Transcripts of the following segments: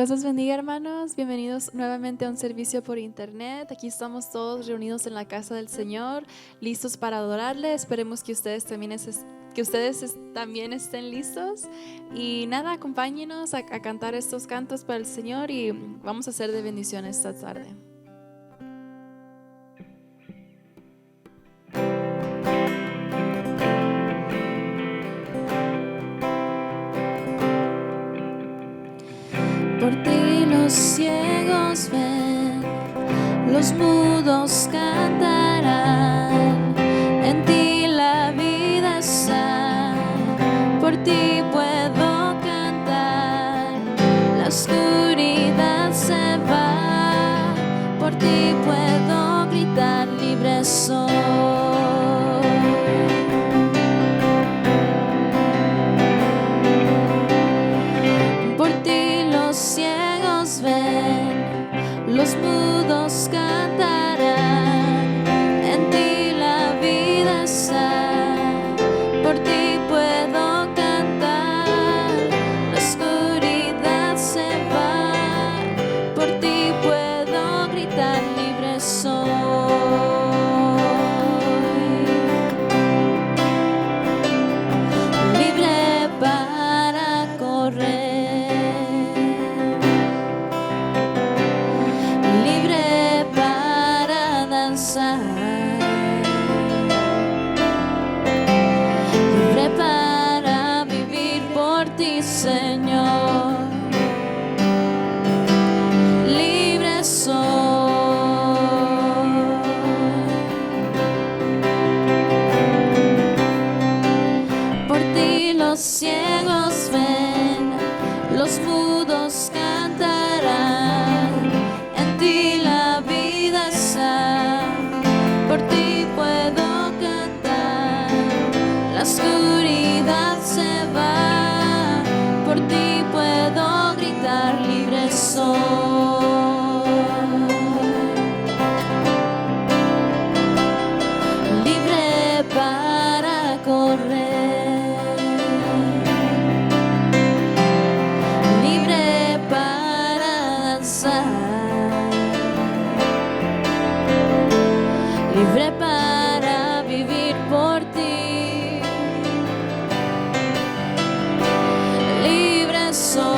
Dios los bendiga, hermanos. Bienvenidos nuevamente a un servicio por internet. Aquí estamos todos reunidos en la casa del Señor, listos para adorarle. Esperemos que ustedes también estén listos. Y nada, acompáñenos a cantar estos cantos para el Señor y vamos a ser de bendición esta tarde. Por ti los ciegos ven, los mudos cantarán, en ti la vida está, por ti puedo cantar, la oscuridad se va, por ti puedo gritar, libre soy. Los mudos cantarán, en ti la vida está, por ti puedo cantar, la oscuridad se va, por ti puedo gritar, libre soy. Libre para correr. Libre para vivir por ti, Señor. Libre soy. Por ti los ciegos ven, los mudos cantarán, en ti la vida está. Por ti puedo cantar, la oscuridad se va, por ti puedo gritar, libre soy. Libre para correr, libre para danzar, libre para vivir por ti, libre soy,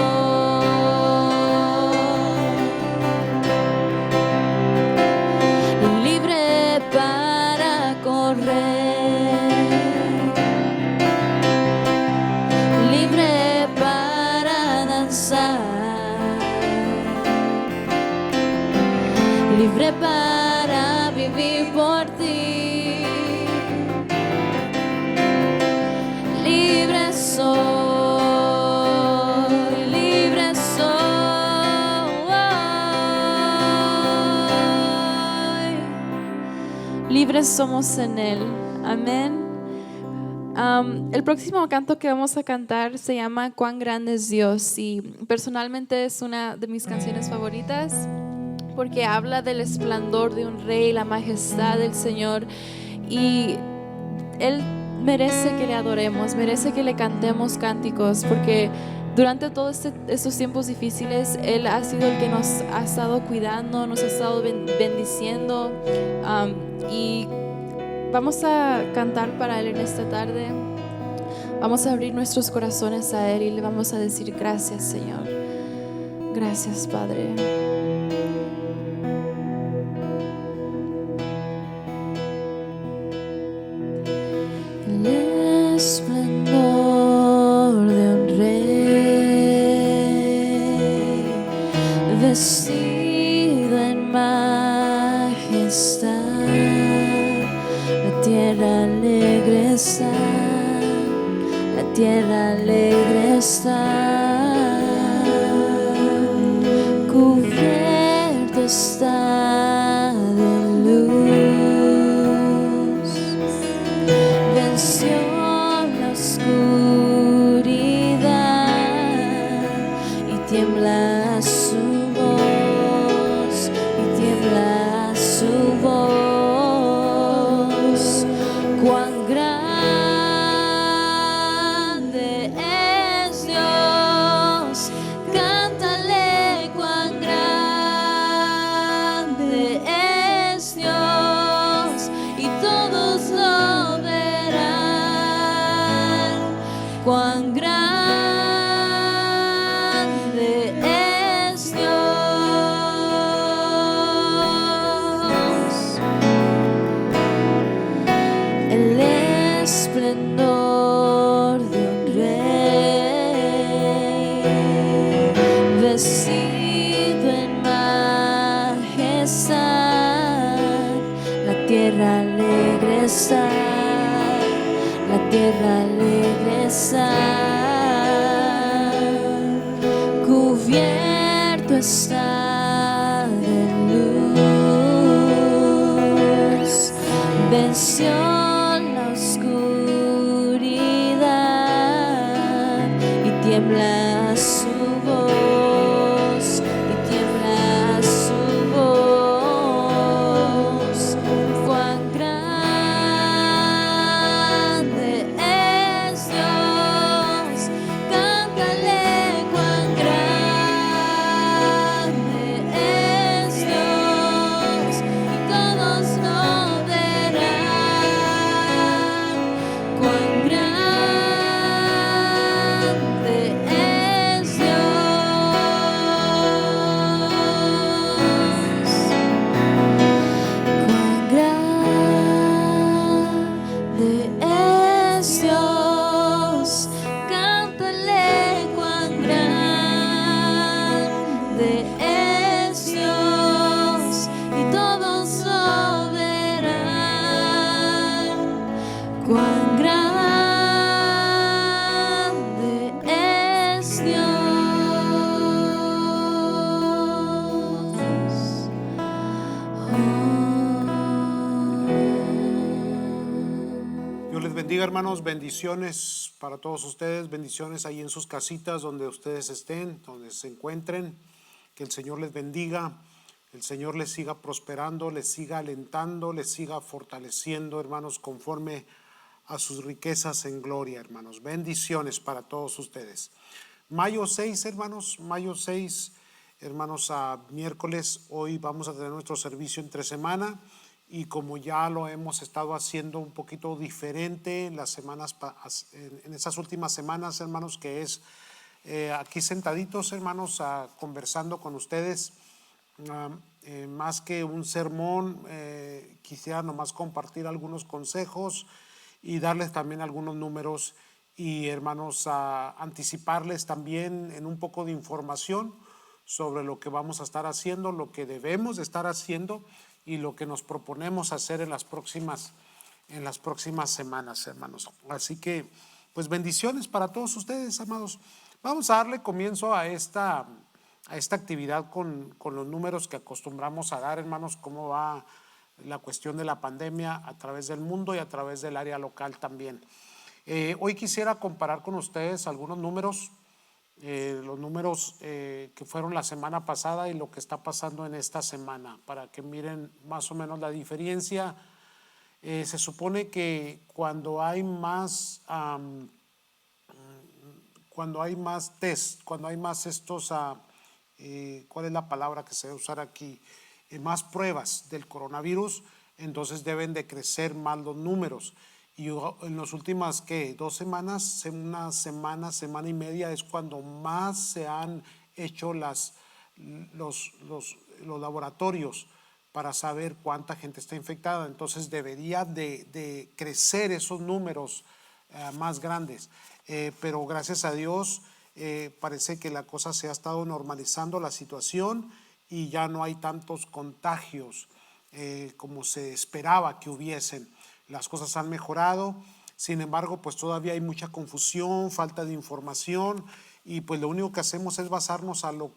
libre para correr, libre para danzar, libre para vivir por ti, libre soy, libre soy, libres somos en Él, amén. El próximo canto que vamos a cantar se llama Cuán grande es Dios y personalmente es una de mis canciones favoritas, porque habla del esplendor de un rey, la majestad del Señor, y Él merece que le adoremos, merece que le cantemos cánticos, porque durante todos estos tiempos difíciles Él ha sido el que nos ha estado cuidando, nos ha estado bendiciendo, y vamos a cantar para Él en esta tarde. Vamos a abrir nuestros corazones a Él y le vamos a decir: gracias, Señor, gracias, Padre. El esplendor de un rey, vestido en majestad, la tierra alegre está, la tierra alegre está, cubierto está de luz, venció la oscuridad y tiembla su voz, y tiembla su voz. Cuán grande es Dios. tierra alegre está, la tierra alegre está, cubierto está de luz, venció la oscuridad y tiembla su voz, y tiembla su voz. Cuán grande es Dios, cántale, cuán grande es Dios, y todos lo verán. Cuán grande es Dios, cuán grande es Dios, cántale, cuán grande es Dios, y todos lo verán. Cuán grande es Dios. Dios les bendiga, hermanos. Bendiciones para todos ustedes. Bendiciones ahí en sus casitas, donde ustedes estén, donde se encuentren. Que el Señor les bendiga. El Señor les siga prosperando, les siga alentando, les siga fortaleciendo, hermanos, conforme a sus riquezas en gloria, hermanos. Bendiciones para todos ustedes. Mayo 6, hermanos. Mayo 6, hermanos, a miércoles. Hoy vamos a tener nuestro servicio entre semana. Y como ya lo hemos estado haciendo un poquito diferente en las semanas, en esas últimas semanas, hermanos, que es aquí sentaditos, hermanos, conversando con ustedes, más que un sermón, quisiera nomás compartir algunos consejos y darles también algunos números y, hermanos, anticiparles también en un poco de información sobre lo que vamos a estar haciendo, lo que debemos de estar haciendo y lo que nos proponemos hacer en las próximas semanas, hermanos. Así que, pues, bendiciones para todos ustedes, amados. Vamos a darle comienzo a esta actividad con los números que acostumbramos a dar, hermanos, cómo va la cuestión de la pandemia a través del mundo y a través del área local también. Hoy quisiera comparar con ustedes algunos números, los números que fueron la semana pasada y lo que está pasando en esta semana, para que miren más o menos la diferencia. Se supone que cuando hay más test, cuando hay más estos, ¿cuál es la palabra que se debe usar aquí? Más pruebas del coronavirus, entonces deben de crecer más los números. Y en las últimas, ¿qué? 2 semanas, una semana y media es cuando más se han hecho los laboratorios para saber cuánta gente está infectada. Entonces debería de crecer esos números más grandes. Pero gracias a Dios parece que la cosa se ha estado normalizando, la situación, y ya no hay tantos contagios como se esperaba que hubiesen. Las cosas han mejorado, sin embargo, pues todavía hay mucha confusión, falta de información, y pues lo único que hacemos es basarnos a los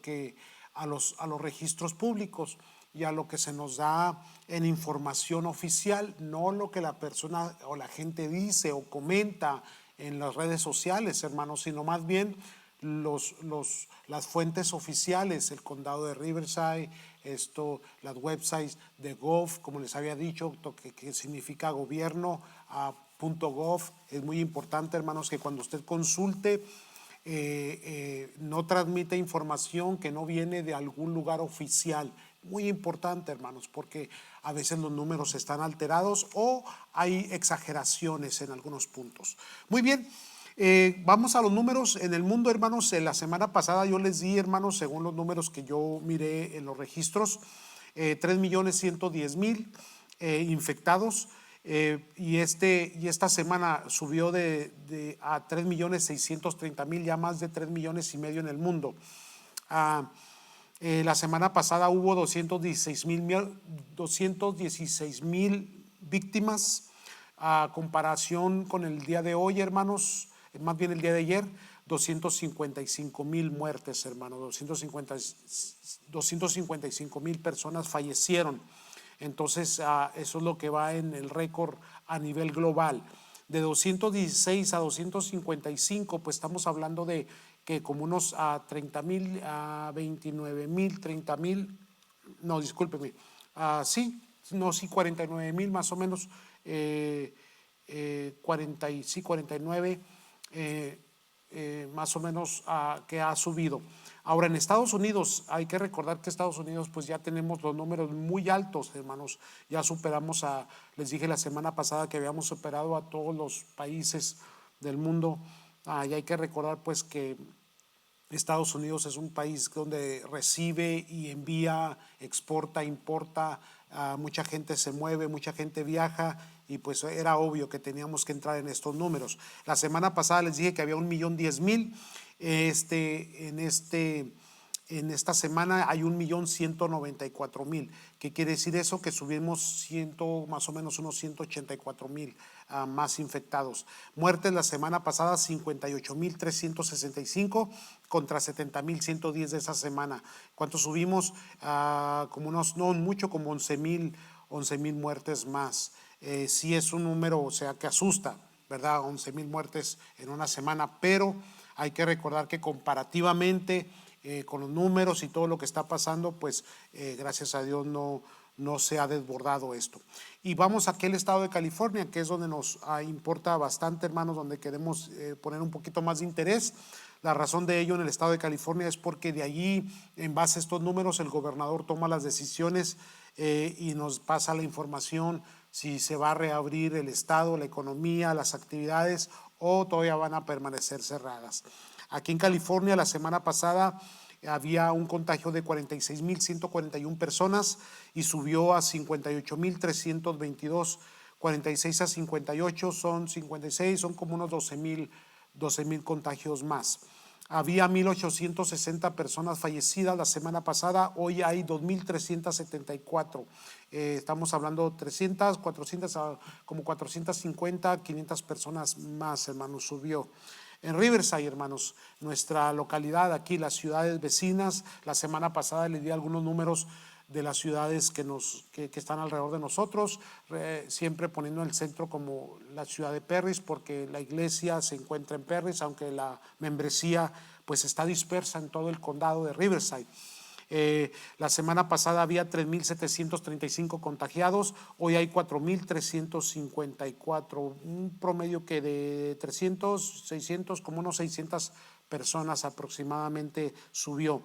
registros públicos y a lo que se nos da en información oficial, no lo que la persona o la gente dice o comenta en las redes sociales, hermanos, sino más bien las fuentes oficiales, el condado de Riverside, las websites de Gov, como les había dicho, que significa gobierno, .gov. Es muy importante, hermanos, que cuando usted consulte, no transmite información que no viene de algún lugar oficial. Muy importante, hermanos, porque a veces los números están alterados o hay exageraciones en algunos puntos. Muy bien. Vamos a los números en el mundo, hermanos. La semana pasada yo les di, hermanos, según los números que yo miré en los registros, 3.110.000 infectados, y esta semana subió a 3.630.000, ya más de 3.5 millones en el mundo. La semana pasada hubo 216.000 víctimas. A comparación con el día de hoy, hermanos, más bien el día de ayer, 255,000 muertes, hermanos, 255,000 personas fallecieron. Entonces, eso es lo que va en el récord a nivel global. De 216 a 255, pues estamos hablando de que como unos 30,000, 29,000, 30,000, no, discúlpeme, sí, 49,000 más o menos, 49, más o menos que ha subido. Ahora en Estados Unidos, hay que recordar que Estados Unidos pues ya tenemos los números muy altos, hermanos, ya superamos les dije la semana pasada que habíamos superado a todos los países del mundo, y hay que recordar pues que Estados Unidos es un país donde recibe y envía, exporta, importa, mucha gente se mueve, mucha gente viaja y pues era obvio que teníamos que entrar en estos números. La semana pasada les dije que había 1,110,000, en esta semana hay 1,194,000. ¿Qué quiere decir eso? Que subimos más o menos unos 184,000 más infectados. Muertes la semana pasada 58,365 contra 70,110 de esa semana. ¿Cuánto subimos? Como unos, no mucho, como 11,000 muertes más. Sí es un número, o sea, que asusta, ¿verdad? 11,000 muertes en una semana, pero hay que recordar que comparativamente con los números y todo lo que está pasando, pues gracias a Dios no se ha desbordado esto. Y vamos a aquel estado de California, que es donde nos importa bastante, hermanos, donde queremos poner un poquito más de interés. La razón de ello en el estado de California es porque de allí, en base a estos números, el gobernador toma las decisiones y nos pasa la información si se va a reabrir el estado, la economía, las actividades, o todavía van a permanecer cerradas. Aquí en California la semana pasada había un contagio de 46,141 personas y subió a 58,322. 46 a 58 son 56, son como unos 12,000 contagios más. Había 1,860 personas fallecidas la semana pasada, hoy hay 2,374. Estamos hablando 300, 400, como 450, 500 personas más, hermanos, subió. En Riverside, hermanos, nuestra localidad aquí, las ciudades vecinas, la semana pasada les di algunos números de las ciudades que están alrededor de nosotros, siempre poniendo el centro como la ciudad de Perris, porque la iglesia se encuentra en Perris, aunque la membresía pues está dispersa en todo el condado de Riverside. La semana pasada había 3,735 contagiados, hoy hay 4,354, un promedio que de 300, 600, como unos 600 personas aproximadamente subió.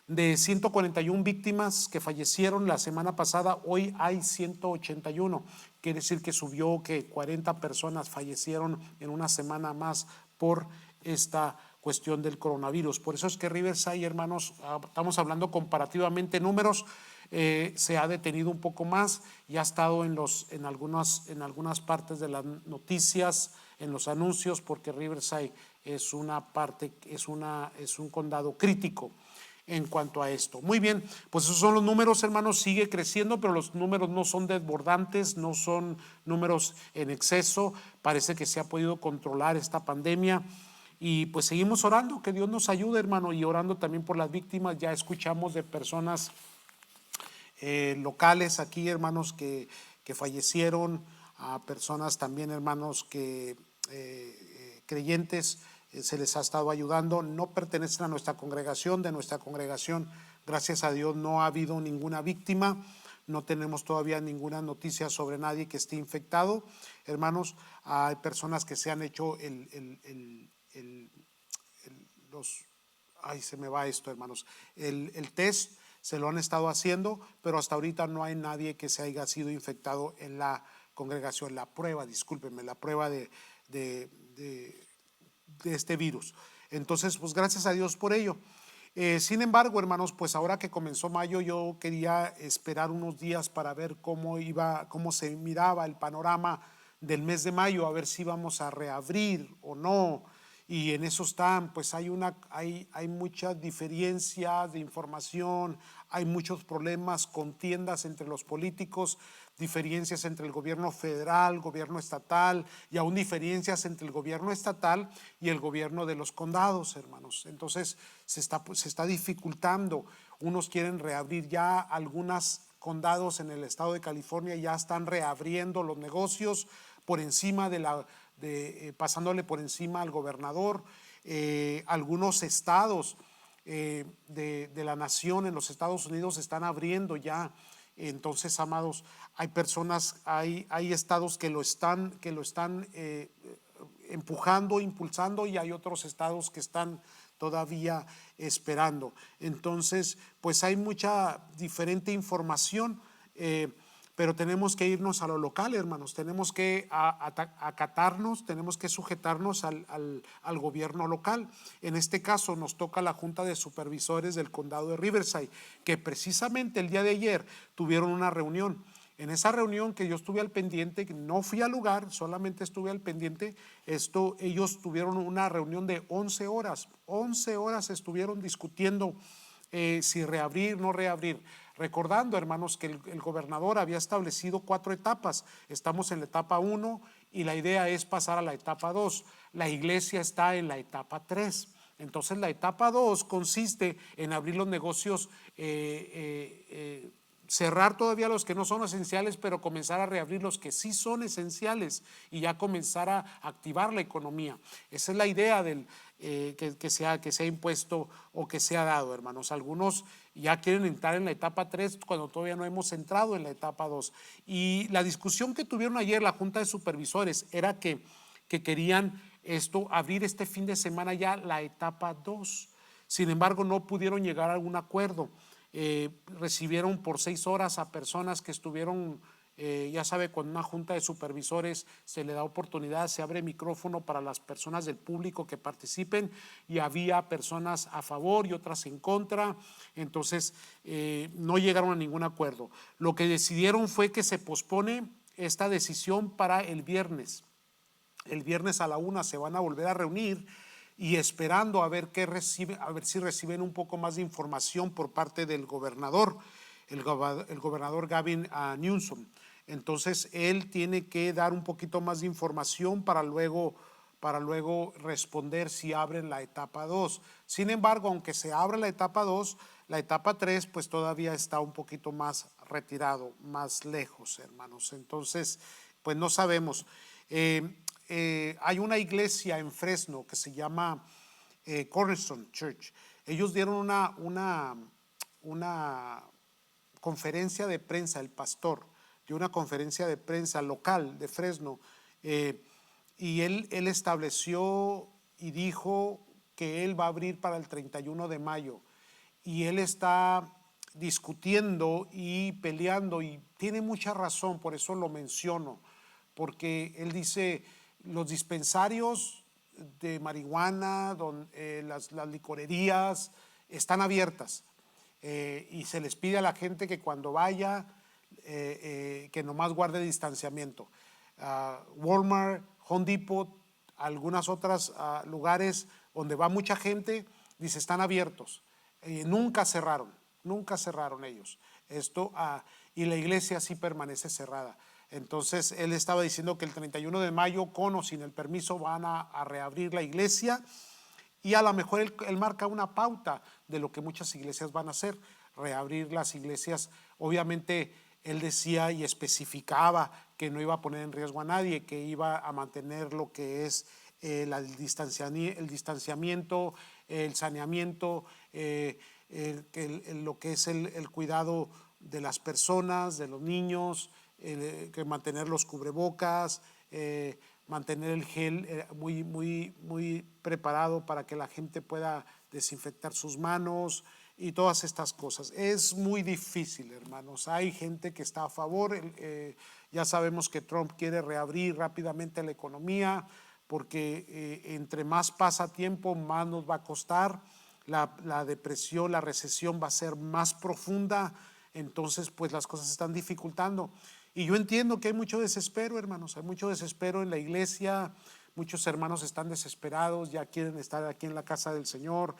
De 141 víctimas que fallecieron la semana pasada, hoy hay 181. Quiere decir que subió, que 40 personas fallecieron en una semana más por esta cuestión del coronavirus. Por eso es que Riverside, hermanos, estamos hablando comparativamente números, se ha detenido un poco más y ha estado en algunas partes de las noticias, en los anuncios, porque Riverside es un condado crítico en cuanto a esto. Muy bien, pues esos son los números, hermanos, sigue creciendo, pero los números no son desbordantes, no son números en exceso, parece que se ha podido controlar esta pandemia. Y pues seguimos orando, que Dios nos ayude, hermano, y orando también por las víctimas. Ya escuchamos de personas locales aquí, hermanos, que fallecieron, a personas también, hermanos, que creyentes, se les ha estado ayudando. No pertenecen a nuestra congregación, de nuestra congregación, gracias a Dios, no ha habido ninguna víctima. No tenemos todavía ninguna noticia sobre nadie que esté infectado. Hermanos, hay personas que se han hecho se me va esto, hermanos, el test se lo han estado haciendo, pero hasta ahorita no hay nadie que se haya sido infectado en la congregación. La prueba, discúlpenme, la prueba de este virus. Entonces, pues gracias a Dios por ello. Sin embargo, hermanos, pues ahora que comenzó mayo, yo quería esperar unos días para ver cómo se miraba el panorama del mes de mayo, a ver si íbamos a reabrir o no. y en eso están, pues hay muchas diferencias de información, hay muchos problemas, contiendas entre los políticos, diferencias entre el gobierno federal, gobierno estatal, y aún diferencias entre el gobierno estatal y el gobierno de los condados, hermanos. Entonces se está dificultando. Unos quieren reabrir ya algunos condados en el estado de California, ya están reabriendo los negocios por encima pasándole por encima al gobernador. Algunos estados de la nación en los Estados Unidos están abriendo ya. Entonces, amados, hay personas, hay estados que lo están empujando, impulsando, y hay otros estados que están todavía esperando. Entonces, pues hay mucha diferente información, pero tenemos que irnos a lo local, hermanos. Tenemos que acatarnos, tenemos que sujetarnos al gobierno local. En este caso nos toca la Junta de Supervisores del Condado de Riverside, que precisamente el día de ayer tuvieron una reunión. En esa reunión que yo estuve al pendiente, no fui al lugar, solamente estuve al pendiente, ellos tuvieron una reunión de 11 horas. 11 horas estuvieron discutiendo si reabrir, no reabrir. Recordando, hermanos, que el gobernador había establecido 4 etapas. Estamos en la etapa 1 y la idea es pasar a la etapa 2. La iglesia está en la etapa 3. Entonces la etapa 2 consiste en abrir los negocios, cerrar todavía los que no son esenciales, pero comenzar a reabrir los que sí son esenciales y ya comenzar a activar la economía. Esa es la idea que se ha impuesto o que se ha dado, hermanos. Algunos ya quieren entrar en la etapa 3 cuando todavía no hemos entrado en la etapa 2. Y la discusión que tuvieron ayer la Junta de Supervisores era que querían abrir este fin de semana ya la etapa 2. Sin embargo, no pudieron llegar a algún acuerdo. Recibieron por 6 horas a personas que estuvieron, ya sabe, cuando una junta de supervisores se le da oportunidad, se abre micrófono para las personas del público que participen, y había personas a favor y otras en contra. Entonces no llegaron a ningún acuerdo. Lo que decidieron fue que se pospone esta decisión para el viernes. El viernes a la 1 se van a volver a reunir, y esperando a ver si reciben un poco más de información por parte del gobernador, el gobernador Gavin Newsom. Entonces él tiene que dar un poquito más de información para luego responder si abren la etapa 2. Sin embargo, aunque se abra la etapa 2, la etapa 3 pues todavía está un poquito más retirado, más lejos, hermanos. Entonces, pues no sabemos. Hay una iglesia en Fresno que se llama Cornerstone Church. Ellos dieron una conferencia de prensa, el pastor dio una conferencia de prensa local de Fresno, y él estableció y dijo que él va a abrir para el 31 de mayo, y él está discutiendo y peleando, y tiene mucha razón, por eso lo menciono, porque él dice: los dispensarios de marihuana, las licorerías están abiertas, y se les pide a la gente que cuando vaya que nomás guarde distanciamiento. Walmart, Home Depot, algunas otras lugares donde va mucha gente, dice, están abiertos. Nunca cerraron ellos. Y la iglesia sí permanece cerrada. Entonces él estaba diciendo que el 31 de mayo, con o sin el permiso, van a reabrir la iglesia, y a lo mejor él marca una pauta de lo que muchas iglesias van a hacer, reabrir las iglesias. Obviamente él decía y especificaba que no iba a poner en riesgo a nadie, que iba a mantener lo que es el distanciamiento, el saneamiento, lo que es el cuidado de las personas, de los niños, que mantener los cubrebocas, mantener el gel muy preparado para que la gente pueda desinfectar sus manos y todas estas cosas. Es muy difícil, hermanos. Hay gente que está a favor. Ya sabemos que Trump quiere reabrir rápidamente la economía, porque entre más pasa tiempo, más nos va a costar. La depresión, la recesión va a ser más profunda. Entonces, pues las cosas se están dificultando. Y yo entiendo que hay mucho desespero, hermanos. Hay mucho desespero en la iglesia, Muchos hermanos están desesperados, ya quieren estar aquí en la casa del Señor,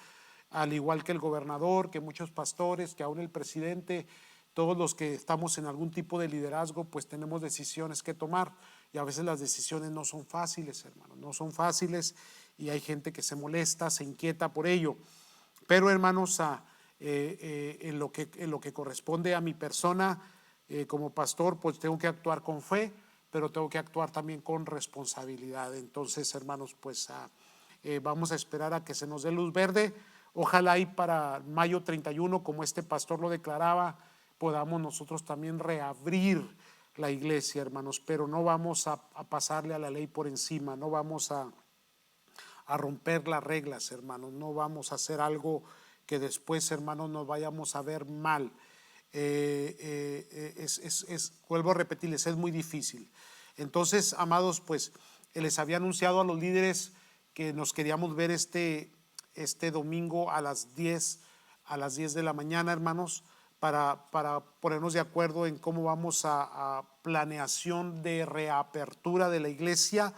al igual que el gobernador, que muchos pastores, que aún el presidente. Todos los que estamos en algún tipo de liderazgo, pues tenemos decisiones que tomar, y a veces las decisiones no son fáciles, hermanos, no son fáciles, y hay gente que se molesta, se inquieta por ello. Pero hermanos, en lo que corresponde a mi persona como pastor, pues tengo que actuar con fe, pero tengo que actuar también con responsabilidad. Entonces, hermanos, pues vamos a esperar a que se nos dé luz verde. Ojalá y para mayo 31, como este pastor lo declaraba, podamos nosotros también reabrir la iglesia, hermanos, pero no vamos a pasarle a la ley por encima, no vamos a romper las reglas, hermanos, no vamos a hacer algo que después, hermanos, nos vayamos a ver mal. Vuelvo a repetirles, es muy difícil. Entonces, amados, pues les había anunciado a los líderes que nos queríamos ver este domingo a las 10 de la mañana, hermanos, para ponernos de acuerdo en cómo vamos a planeación de reapertura de la iglesia.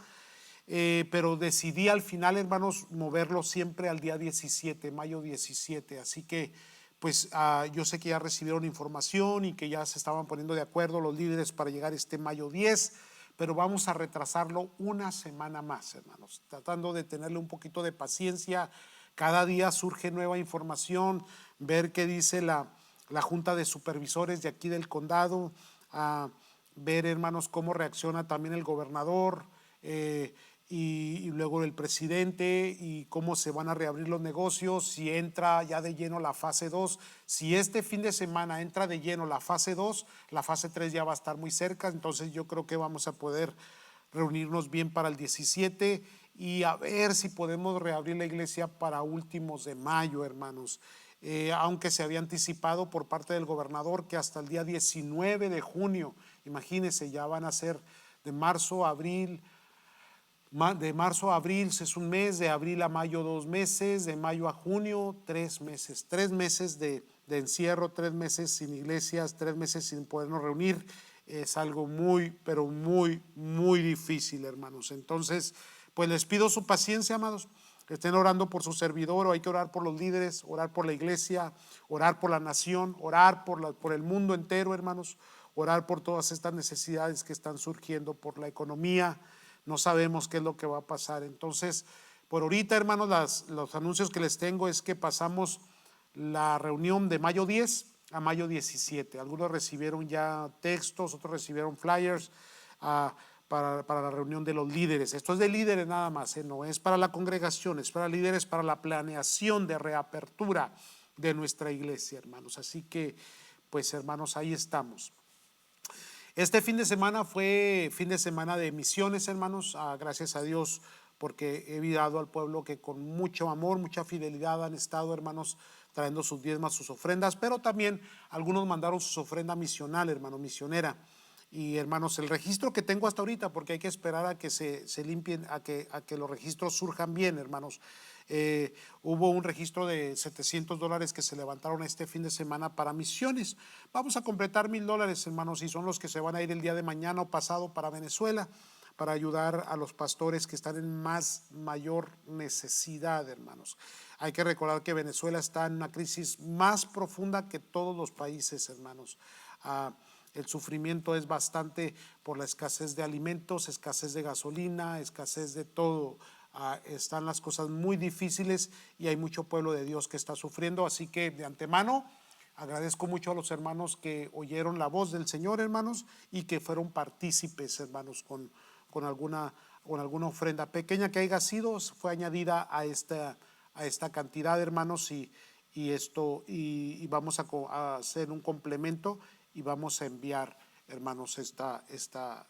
Pero decidí al final, hermanos, moverlo siempre al día 17, mayo 17. Así que, pues yo sé que ya recibieron información y que ya se estaban poniendo de acuerdo los líderes para llegar este mayo 10, pero vamos a retrasarlo una semana más, hermanos, tratando de tenerle un poquito de paciencia. Cada día surge nueva información, ver qué dice la Junta de Supervisores de aquí del condado, ver, hermanos, cómo reacciona también el gobernador, y luego el presidente, y cómo se van a reabrir los negocios, si entra ya de lleno la fase 2. Si este fin de semana entra de lleno la fase 2, la fase 3 ya va a estar muy cerca. Entonces yo creo que vamos a poder reunirnos bien para el 17 y a ver si podemos reabrir la iglesia para últimos de mayo, hermanos. Aunque se había anticipado por parte del gobernador que hasta el día 19 de junio, imagínense, ya van a ser de marzo a abril. De marzo a abril es un mes, de abril a mayo 2 meses, de mayo a junio 3 meses, 3 meses de encierro, 3 meses sin iglesias, 3 meses sin podernos reunir. Es algo muy, pero muy, muy difícil, hermanos. Entonces, pues les pido su paciencia, amados. Que estén orando por su servidor, o hay que orar por los líderes, orar por la iglesia, orar por la nación, orar por el mundo entero, hermanos. Orar por todas estas necesidades que están surgiendo, por la economía. No sabemos qué es lo que va a pasar. Entonces, por ahorita, hermanos, los anuncios que les tengo es que pasamos la reunión de mayo 10 a mayo 17. Algunos recibieron ya textos, otros recibieron flyers para la reunión de los líderes. Esto es de líderes nada más, no es para la congregación, es para líderes, para la planeación de reapertura de nuestra iglesia, hermanos. Así que, pues, hermanos, ahí estamos. Este fin de semana fue fin de semana de misiones, hermanos. Gracias a Dios, porque he mirado al pueblo que con mucho amor, mucha fidelidad han estado, hermanos, trayendo sus diezmas, sus ofrendas, pero también algunos mandaron sus ofrendas misional, hermano, misionera. Y hermanos, el registro que tengo hasta ahorita, porque hay que esperar a que se limpien, a que los registros surjan bien, hermanos. Hubo un registro de $700 que se levantaron este fin de semana para misiones. Vamos a completar $1,000, hermanos, y son los que se van a ir el día de mañana o pasado para Venezuela, para ayudar a los pastores que están en mayor necesidad, hermanos. Hay que recordar que Venezuela está en una crisis más profunda que todos los países, hermanos. El sufrimiento es bastante por la escasez de alimentos, escasez de gasolina, escasez de todo. Están las cosas muy difíciles y hay mucho pueblo de Dios que está sufriendo. Así que de antemano agradezco mucho a los hermanos que oyeron la voz del Señor, hermanos, y que fueron partícipes, hermanos, con alguna ofrenda pequeña que haya sido, fue añadida a esta cantidad, hermanos, y vamos a hacer un complemento y vamos a enviar, hermanos, esta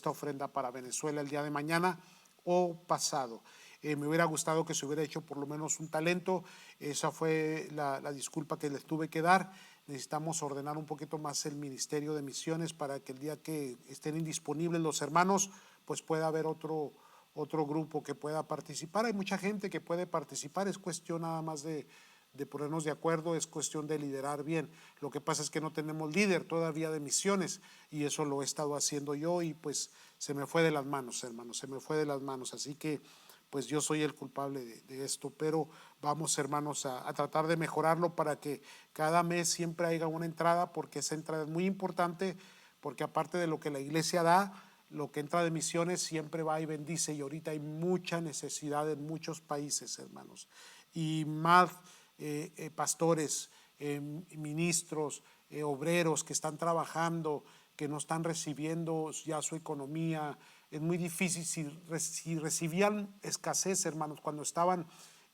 ofrenda para Venezuela el día de mañana o pasado. Me hubiera gustado que se hubiera hecho por lo menos un talento. Esa fue la disculpa que les tuve que dar. Necesitamos ordenar un poquito más el ministerio de misiones para que el día que estén indisponibles los hermanos, pues pueda haber otro grupo que pueda participar. Hay mucha gente que puede participar, es cuestión nada más de de ponernos de acuerdo, es cuestión de liderar bien. Lo que pasa es que no tenemos líder todavía de misiones y eso lo he estado haciendo yo y pues se me fue de las manos, hermanos, se me fue de las manos. Así que pues yo soy el culpable de esto, pero vamos, hermanos, a tratar de mejorarlo para que cada mes siempre haya una entrada, porque esa entrada es muy importante, porque aparte de lo que la iglesia da, lo que entra de misiones siempre va y bendice, y ahorita hay mucha necesidad en muchos países, hermanos, y más pastores, ministros, obreros que están trabajando, que no están recibiendo ya su economía. Es muy difícil, si recibían escasez, hermanos, cuando estaban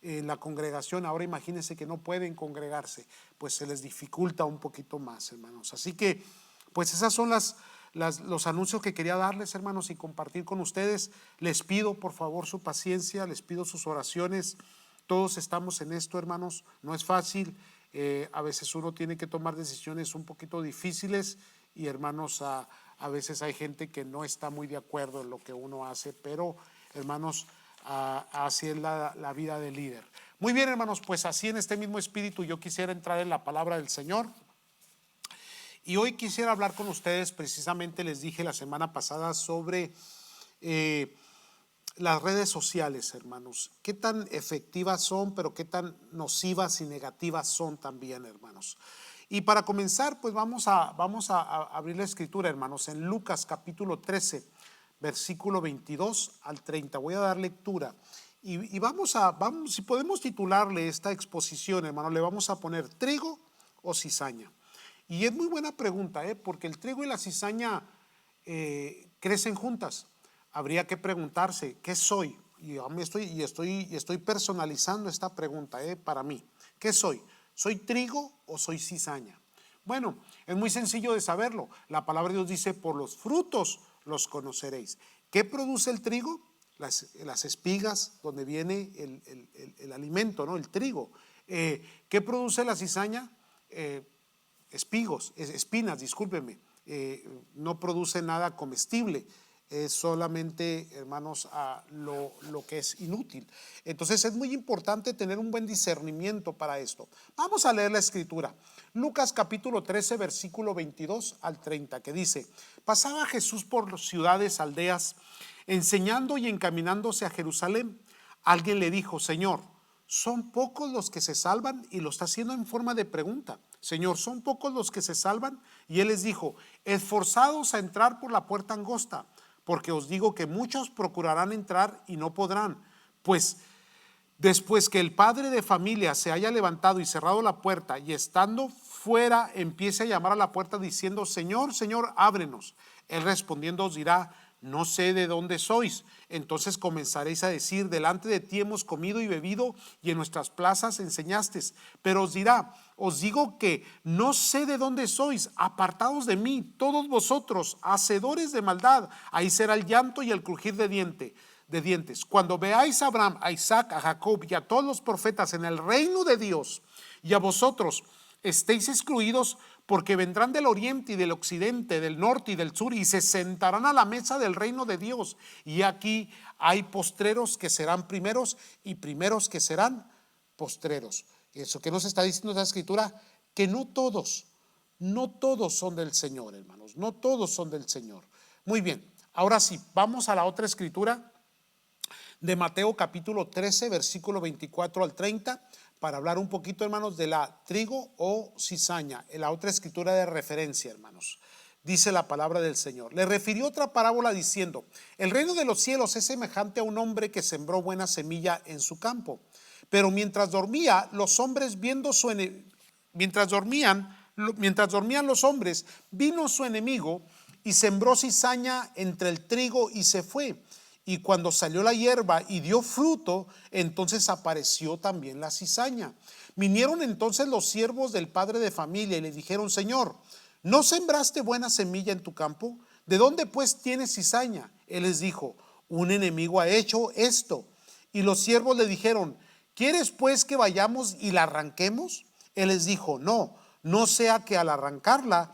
en la congregación, ahora imagínense que no pueden congregarse, pues se les dificulta un poquito más, hermanos. Así que, pues esas son los anuncios que quería darles, hermanos, y compartir con ustedes. Les pido por favor su paciencia, les pido sus oraciones. Todos estamos en esto, hermanos, no es fácil. A veces uno tiene que tomar decisiones un poquito difíciles y, hermanos, a veces hay gente que no está muy de acuerdo en lo que uno hace, pero, hermanos, así es la vida del líder. Muy bien, hermanos, pues así en este mismo espíritu yo quisiera entrar en la palabra del Señor. Y hoy quisiera hablar con ustedes, precisamente les dije la semana pasada sobre las redes sociales, hermanos. Qué tan efectivas son, pero qué tan nocivas y negativas son también, hermanos. Y para comenzar, pues vamos a abrir la escritura, hermanos, en Lucas capítulo 13, versículo 22 al 30. Voy a dar lectura. Y vamos, si podemos titularle esta exposición, hermano, le vamos a poner trigo o cizaña. Y es muy buena pregunta, porque el trigo y la cizaña crecen juntas. Habría que preguntarse, ¿qué soy? Y yo estoy personalizando esta pregunta para mí. ¿Qué soy? ¿Soy trigo o soy cizaña? Bueno, es muy sencillo de saberlo. La palabra de Dios dice, por los frutos los conoceréis. ¿Qué produce el trigo? Las espigas, donde viene el alimento, ¿no? El trigo. ¿Qué produce la cizaña? Espinas, discúlpenme. No produce nada comestible. Es solamente, hermanos, lo que es inútil. Entonces es muy importante tener un buen discernimiento para esto. Vamos a leer la escritura. Lucas capítulo 13, versículo 22 al 30, que dice: pasaba Jesús por ciudades, aldeas, enseñando y encaminándose a Jerusalén. Alguien le dijo: Señor, ¿son pocos los que se salvan? Y lo está haciendo en forma de pregunta. Señor, ¿son pocos los que se salvan? Y él les dijo: esforzados a entrar por la puerta angosta, porque os digo que muchos procurarán entrar y no podrán. Pues después que el padre de familia se haya levantado y cerrado la puerta, y estando fuera empiece a llamar a la puerta diciendo: Señor, Señor, ábrenos. Él respondiendo os dirá: no sé de dónde sois. Entonces comenzaréis a decir: delante de ti hemos comido y bebido, y en nuestras plazas enseñaste. Pero os dirá: os digo que no sé de dónde sois, apartados de mí, todos vosotros, hacedores de maldad. Ahí será el llanto y el crujir de dientes. Cuando veáis a Abraham, a Isaac, a Jacob y a todos los profetas en el reino de Dios, y a vosotros estéis excluidos, porque vendrán del oriente y del occidente, del norte y del sur, y se sentarán a la mesa del reino de Dios. Y aquí hay postreros que serán primeros, y primeros que serán postreros. Eso que nos está diciendo la escritura, que no todos son del Señor, hermanos, no todos son del Señor. Muy bien, ahora sí, vamos a la otra escritura de Mateo capítulo 13, versículo 24 al 30, para hablar un poquito, hermanos, de la trigo o cizaña, en la otra escritura de referencia, hermanos. Dice la palabra del Señor: le refirió otra parábola diciendo: el reino de los cielos es semejante a un hombre que sembró buena semilla en su campo. Pero mientras dormían los hombres, vino su enemigo y sembró cizaña entre el trigo y se fue. Y cuando salió la hierba y dio fruto, entonces apareció también la cizaña. Vinieron entonces los siervos del padre de familia y le dijeron: Señor, ¿no sembraste buena semilla en tu campo? ¿De dónde pues tienes cizaña? Él les dijo: un enemigo ha hecho esto. Y los siervos le dijeron: ¿quieres pues que vayamos y la arranquemos? Él les dijo: no sea que al arrancar la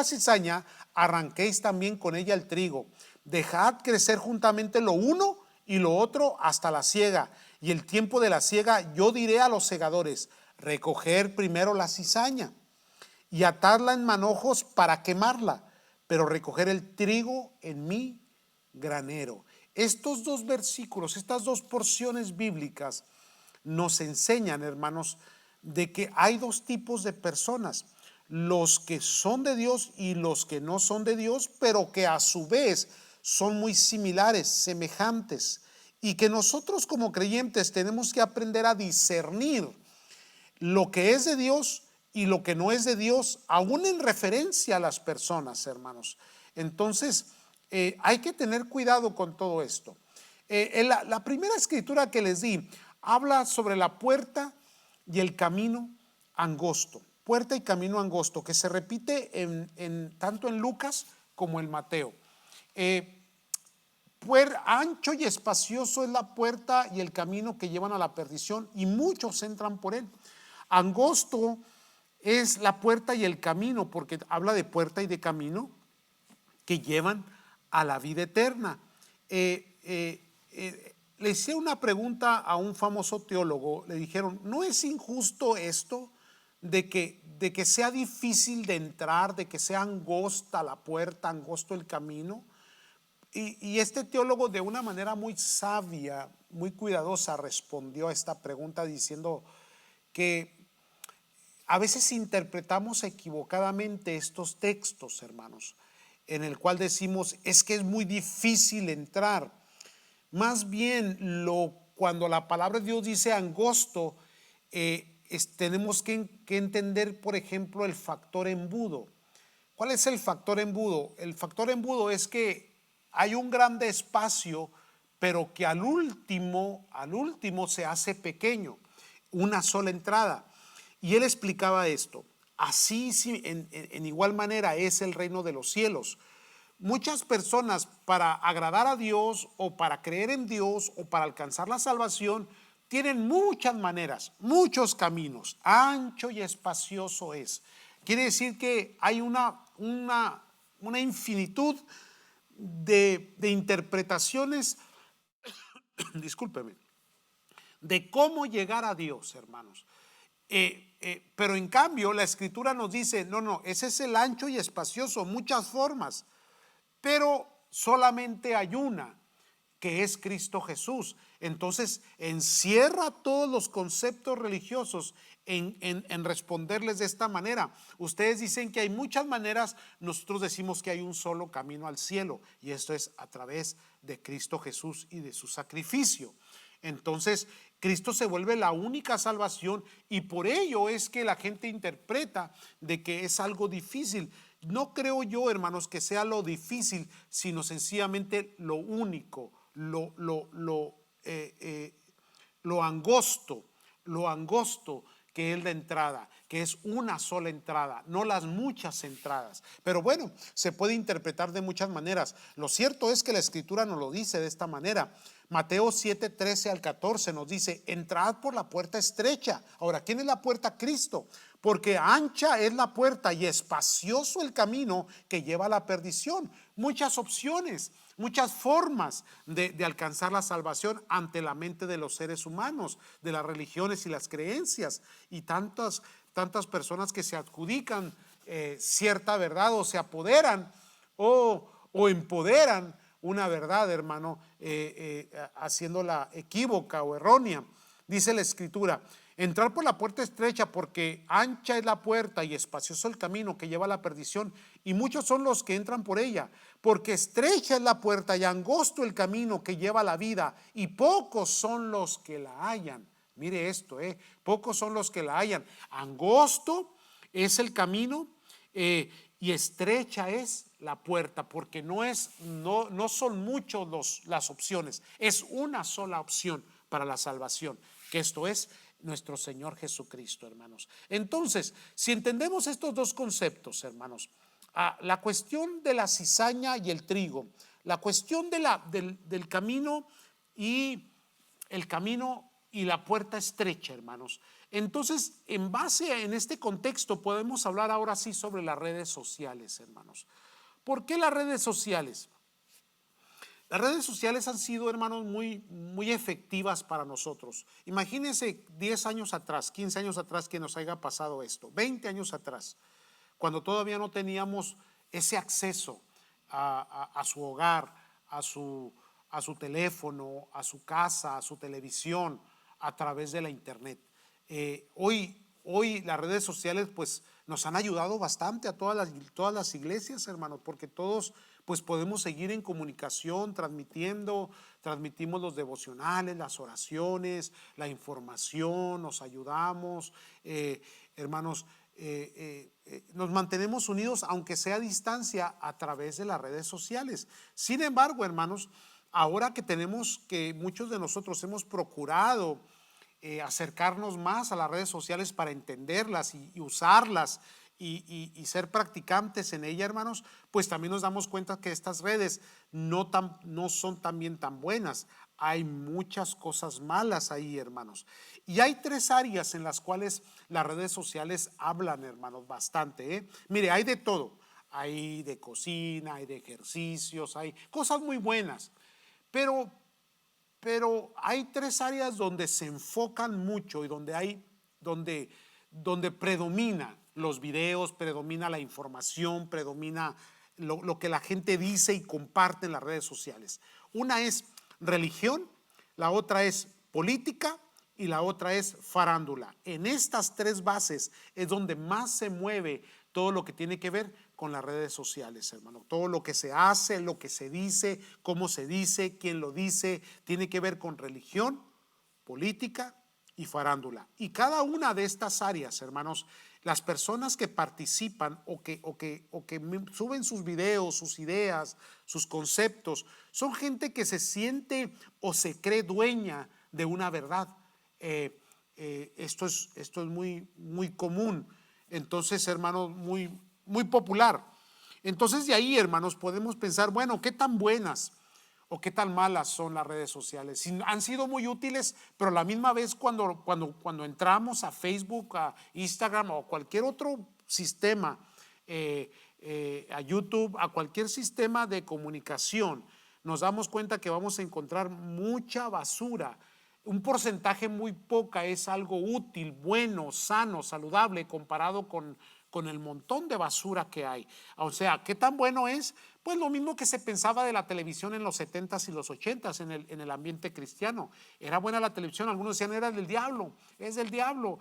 cizaña, arranquéis también con ella el trigo. Dejad crecer juntamente lo uno y lo otro hasta la siega. y el tiempo de la siega, yo diré a los segadores, recoger primero la cizaña y atarla en manojos para quemarla, pero recoger el trigo en mi granero. Estos dos versículos, estas dos porciones bíblicas nos enseñan, hermanos, de que hay dos tipos de personas, los que son de Dios y los que no son de Dios, pero que a su vez son muy similares, semejantes, y que nosotros como creyentes tenemos que aprender a discernir lo que es de Dios y lo que no es de Dios, aún en referencia a las personas, hermanos. Entonces, hay que tener cuidado con todo esto. La primera escritura que les di habla sobre la puerta y el camino angosto. Puerta y camino angosto, que se repite tanto en Lucas como en Mateo. Ancho y espacioso es la puerta y el camino que llevan a la perdición, y muchos entran por él. Angosto es la puerta y el camino, porque habla de puerta y de camino que llevan a la vida eterna. Le hice una pregunta a un famoso teólogo. Le dijeron, ¿no es injusto esto de que sea difícil de entrar, de que sea angosta la puerta, angosto el camino? Y este teólogo, de una manera muy sabia, muy cuidadosa, respondió a esta pregunta diciendo que a veces interpretamos equivocadamente estos textos, hermanos, en el cual decimos, es que es muy difícil entrar. Más bien, cuando la palabra de Dios dice angosto, tenemos que entender, por ejemplo, el factor embudo. ¿Cuál es el factor embudo? El factor embudo es que hay un grande espacio, pero que al último se hace pequeño, una sola entrada. Y él explicaba esto. Así, en igual manera, es el reino de los cielos. Muchas personas, para agradar a Dios o para creer en Dios o para alcanzar la salvación, tienen muchas maneras, muchos caminos. Ancho y espacioso es. Quiere decir que hay una infinitud de interpretaciones, discúlpeme, de cómo llegar a Dios, hermanos. Pero en cambio la escritura nos dice, no, ese es el ancho y espacioso, muchas formas, pero solamente hay una, que es Cristo Jesús. Entonces encierra todos los conceptos religiosos en responderles de esta manera. Ustedes dicen que hay muchas maneras, nosotros decimos que hay un solo camino al cielo, y esto es a través de Cristo Jesús y de su sacrificio. Entonces Cristo se vuelve la única salvación, y por ello es que la gente interpreta de que es algo difícil. No creo yo, hermanos, que sea lo difícil, sino sencillamente lo único, lo angosto que es la entrada, que es una sola entrada, no las muchas entradas. Pero bueno, se puede interpretar de muchas maneras. Lo cierto es que la escritura nos lo dice de esta manera. Mateo 7, 13 al 14 nos dice, entrad por la puerta estrecha. Ahora, ¿quién es la puerta? Cristo. Porque ancha es la puerta y espacioso el camino que lleva a la perdición. Muchas opciones, muchas formas de alcanzar la salvación ante la mente de los seres humanos, de las religiones y las creencias, y tantas personas que se adjudican cierta verdad, o se apoderan o empoderan una verdad, hermano, haciéndola equívoca o errónea. Dice la escritura, entrar por la puerta estrecha, porque ancha es la puerta y espacioso el camino que lleva a la perdición, y muchos son los que entran por ella. Porque estrecha es la puerta y angosto el camino que lleva a la vida, y pocos son los que la hallan. Mire esto, pocos son los que la hallan. Angosto es el camino, y estrecha es la puerta, porque no son muchos las opciones, es una sola opción para la salvación, que esto es nuestro Señor Jesucristo, hermanos. Entonces, si entendemos estos dos conceptos, hermanos, la cuestión de la cizaña y el trigo, la cuestión del camino y la puerta estrecha, hermanos. Entonces, en este contexto podemos hablar ahora sí sobre las redes sociales, hermanos. ¿Por qué las redes sociales? Las redes sociales han sido, hermanos, muy efectivas para nosotros. Imagínense 10 años atrás, 15 años atrás que nos haya pasado esto, 20 años atrás, cuando todavía no teníamos ese acceso a su hogar, a su teléfono, a su casa, a su televisión, a través de la internet. Hoy las redes sociales pues nos han ayudado bastante a todas las iglesias, hermanos, porque todos pues podemos seguir en comunicación, transmitimos los devocionales, las oraciones, la información, nos ayudamos, hermanos, nos mantenemos unidos aunque sea a distancia a través de las redes sociales. Sin embargo, hermanos, ahora que muchos de nosotros hemos procurado acercarnos más a las redes sociales para entenderlas y usarlas y ser practicantes en ella, hermanos, pues también nos damos cuenta que estas redes no son también tan buenas. Hay muchas cosas malas ahí, hermanos. Y hay 3 áreas en las cuales las redes sociales hablan, hermanos, bastante, ¿eh? Mire, hay de todo. Hay de cocina, hay de ejercicios, hay cosas muy buenas. Pero hay 3 áreas donde se enfocan mucho y donde predomina los videos, predomina la información, predomina lo que la gente dice y comparte en las redes sociales. Una es religión, la otra es política y la otra es farándula. En estas 3 bases es donde más se mueve todo lo que tiene que ver con las redes sociales, hermano. Todo lo que se hace, lo que se dice, cómo se dice, quién lo dice, tiene que ver con religión, política y farándula. Y cada una de estas áreas, hermanos, las personas que participan o que suben sus videos, sus ideas, sus conceptos, son gente que se siente o se cree dueña de una verdad. Esto es muy común. Entonces, hermanos, muy popular. Entonces, de ahí, hermanos, podemos pensar, bueno, ¿qué tan buenas o qué tan malas son las redes sociales? Han sido muy útiles, pero a la misma vez cuando entramos a Facebook, a Instagram o cualquier otro sistema, a YouTube, a cualquier sistema de comunicación, nos damos cuenta que vamos a encontrar mucha basura. Un porcentaje muy poca es algo útil, bueno, sano, saludable comparado con el montón de basura que hay. O sea, ¿qué tan bueno es? Pues lo mismo que se pensaba de la televisión en los 70s y los 80s en el ambiente cristiano. Era buena la televisión, algunos decían era del diablo, es del diablo.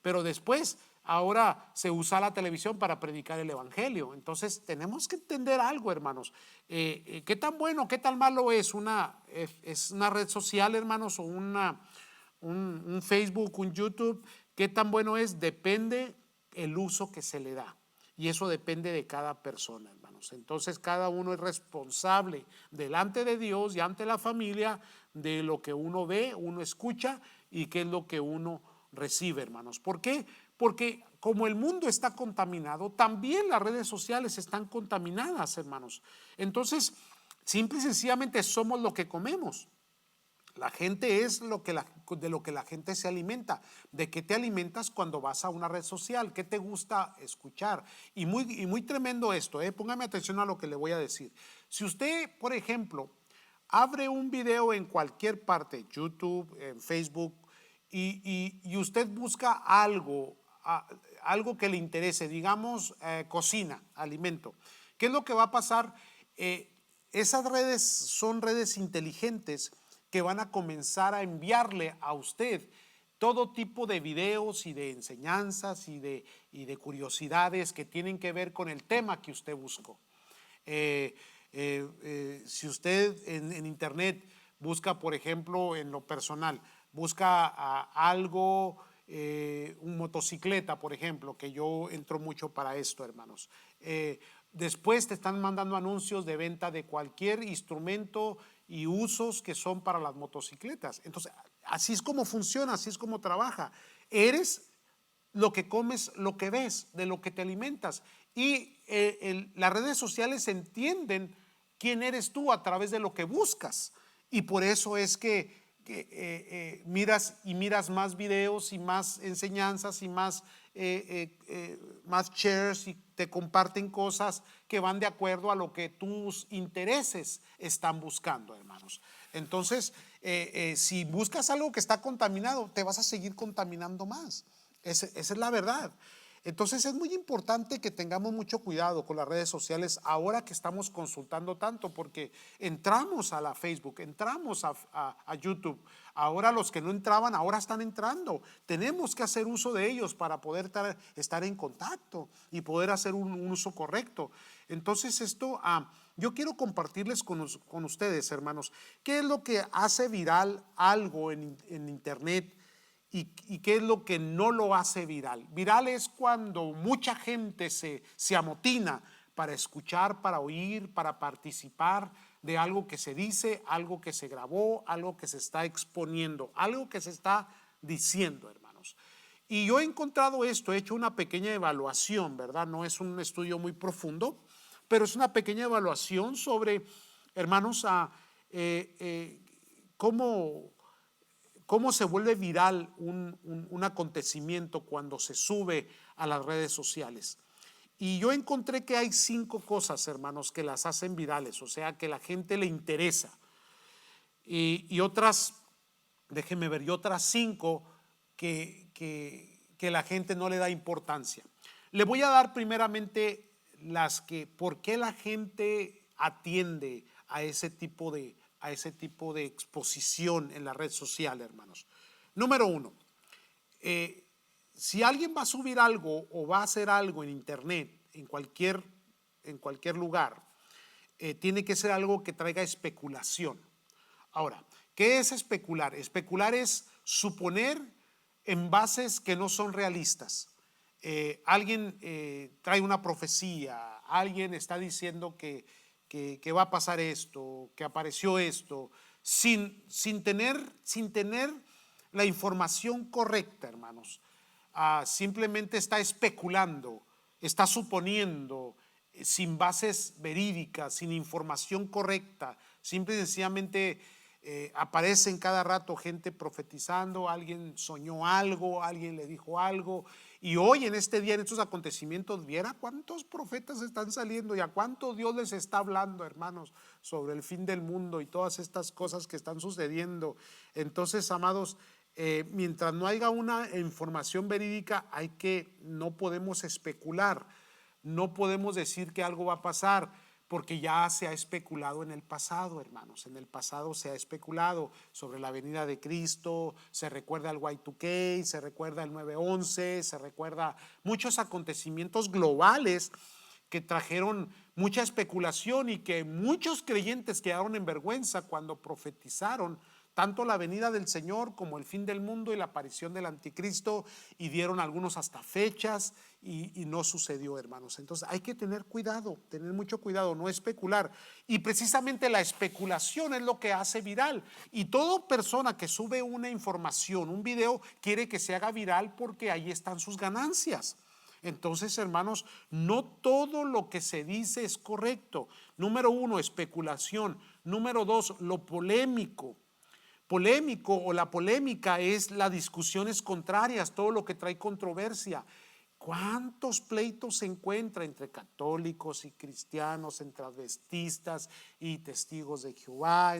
Pero después, ahora se usa la televisión para predicar el evangelio. Entonces tenemos que entender algo, hermanos. ¿Qué tan bueno, qué tan malo es una red social, hermanos, o un Facebook, un YouTube? ¿Qué tan bueno es? Depende el uso que se le da. Y eso depende de cada persona, hermanos. Entonces cada uno es responsable delante de Dios y ante la familia de lo que uno ve, uno escucha y qué es lo que uno recibe, hermanos. ¿Por qué? Porque como el mundo está contaminado, también las redes sociales están contaminadas, hermanos. Entonces, simple y sencillamente somos lo que comemos. La gente es de lo que la gente se alimenta. ¿De qué te alimentas cuando vas a una red social? ¿Qué te gusta escuchar? Y muy tremendo esto, póngame atención a lo que le voy a decir. Si usted, por ejemplo, abre un video en cualquier parte, YouTube, en Facebook, y usted busca algo que le interese, digamos cocina, alimento, ¿qué es lo que va a pasar? Esas redes son redes inteligentes que van a comenzar a enviarle a usted todo tipo de videos y de enseñanzas y de curiosidades que tienen que ver con el tema que usted buscó. Si usted en internet busca, por ejemplo, en lo personal, busca algo, un motocicleta, por ejemplo, que yo entro mucho para esto, hermanos. Después te están mandando anuncios de venta de cualquier instrumento y usos que son para las motocicletas. Entonces, así es como funciona, así es como trabaja. Eres lo que comes, lo que ves, de lo que te alimentas. Y las redes sociales entienden quién eres tú a través de lo que buscas. Y por eso es que miras más videos y más enseñanzas y más shares, y te comparten cosas que van de acuerdo a lo que tus intereses están buscando, hermanos. Entonces, si buscas algo que está contaminado, te vas a seguir contaminando más. Esa es la verdad. Entonces es muy importante que tengamos mucho cuidado con las redes sociales ahora que estamos consultando tanto, porque entramos a la Facebook, entramos a YouTube. Ahora los que no entraban, ahora están entrando. Tenemos que hacer uso de ellos para poder estar en contacto y poder hacer un uso correcto. Entonces yo quiero compartirles con ustedes, hermanos, qué es lo que hace viral algo en internet. ¿Y qué es lo que no lo hace viral? Viral es cuando mucha gente se amotina para escuchar, para oír, para participar de algo que se dice, algo que se grabó, algo que se está exponiendo, algo que se está diciendo, hermanos. Y yo he encontrado esto, he hecho una pequeña evaluación, ¿verdad? No es un estudio muy profundo, pero es una pequeña evaluación sobre, hermanos, cómo se vuelve viral un acontecimiento cuando se sube a las redes sociales. Y yo encontré que hay 5 cosas, hermanos, que las hacen virales, o sea, que la gente le interesa. Y otras, déjenme ver, y otras 5 que la gente no le da importancia. Le voy a dar primeramente por qué la gente atiende a ese tipo de exposición en la red social, hermanos. Número 1, si alguien va a subir algo o va a hacer algo en internet, en cualquier lugar, tiene que ser algo que traiga especulación. Ahora, ¿qué es especular? Especular es suponer en bases que no son realistas. Alguien trae una profecía, alguien está diciendo que va a pasar esto, que apareció esto, sin tener la información correcta, hermanos. Simplemente está especulando, está suponiendo, sin bases verídicas, sin información correcta. Simple y sencillamente aparecen cada rato gente profetizando, alguien soñó algo, alguien le dijo algo. Y hoy en este día, en estos acontecimientos, viera cuántos profetas están saliendo y a cuánto Dios les está hablando, hermanos, sobre el fin del mundo y todas estas cosas que están sucediendo. Entonces, amados, mientras no haya una información verídica, no podemos especular, no podemos decir que algo va a pasar, porque ya se ha especulado en el pasado, hermanos. En el pasado se ha especulado sobre la venida de Cristo, se recuerda el Y2K, se recuerda el 9/11, se recuerda muchos acontecimientos globales que trajeron mucha especulación y que muchos creyentes quedaron en vergüenza cuando profetizaron tanto la venida del Señor como el fin del mundo y la aparición del anticristo, y dieron algunos hasta fechas y no sucedió, hermanos. Entonces hay que tener cuidado, tener mucho cuidado, no especular. Y precisamente la especulación es lo que hace viral. Y toda persona que sube una información, un video, quiere que se haga viral porque ahí están sus ganancias. Entonces, hermanos, no todo lo que se dice es correcto. Número 1, especulación. Número 2, lo polémico. O la polémica es las discusiones contrarias, todo lo que trae controversia. ¿Cuántos pleitos se encuentra entre católicos y cristianos, entre adventistas y testigos de Jehová,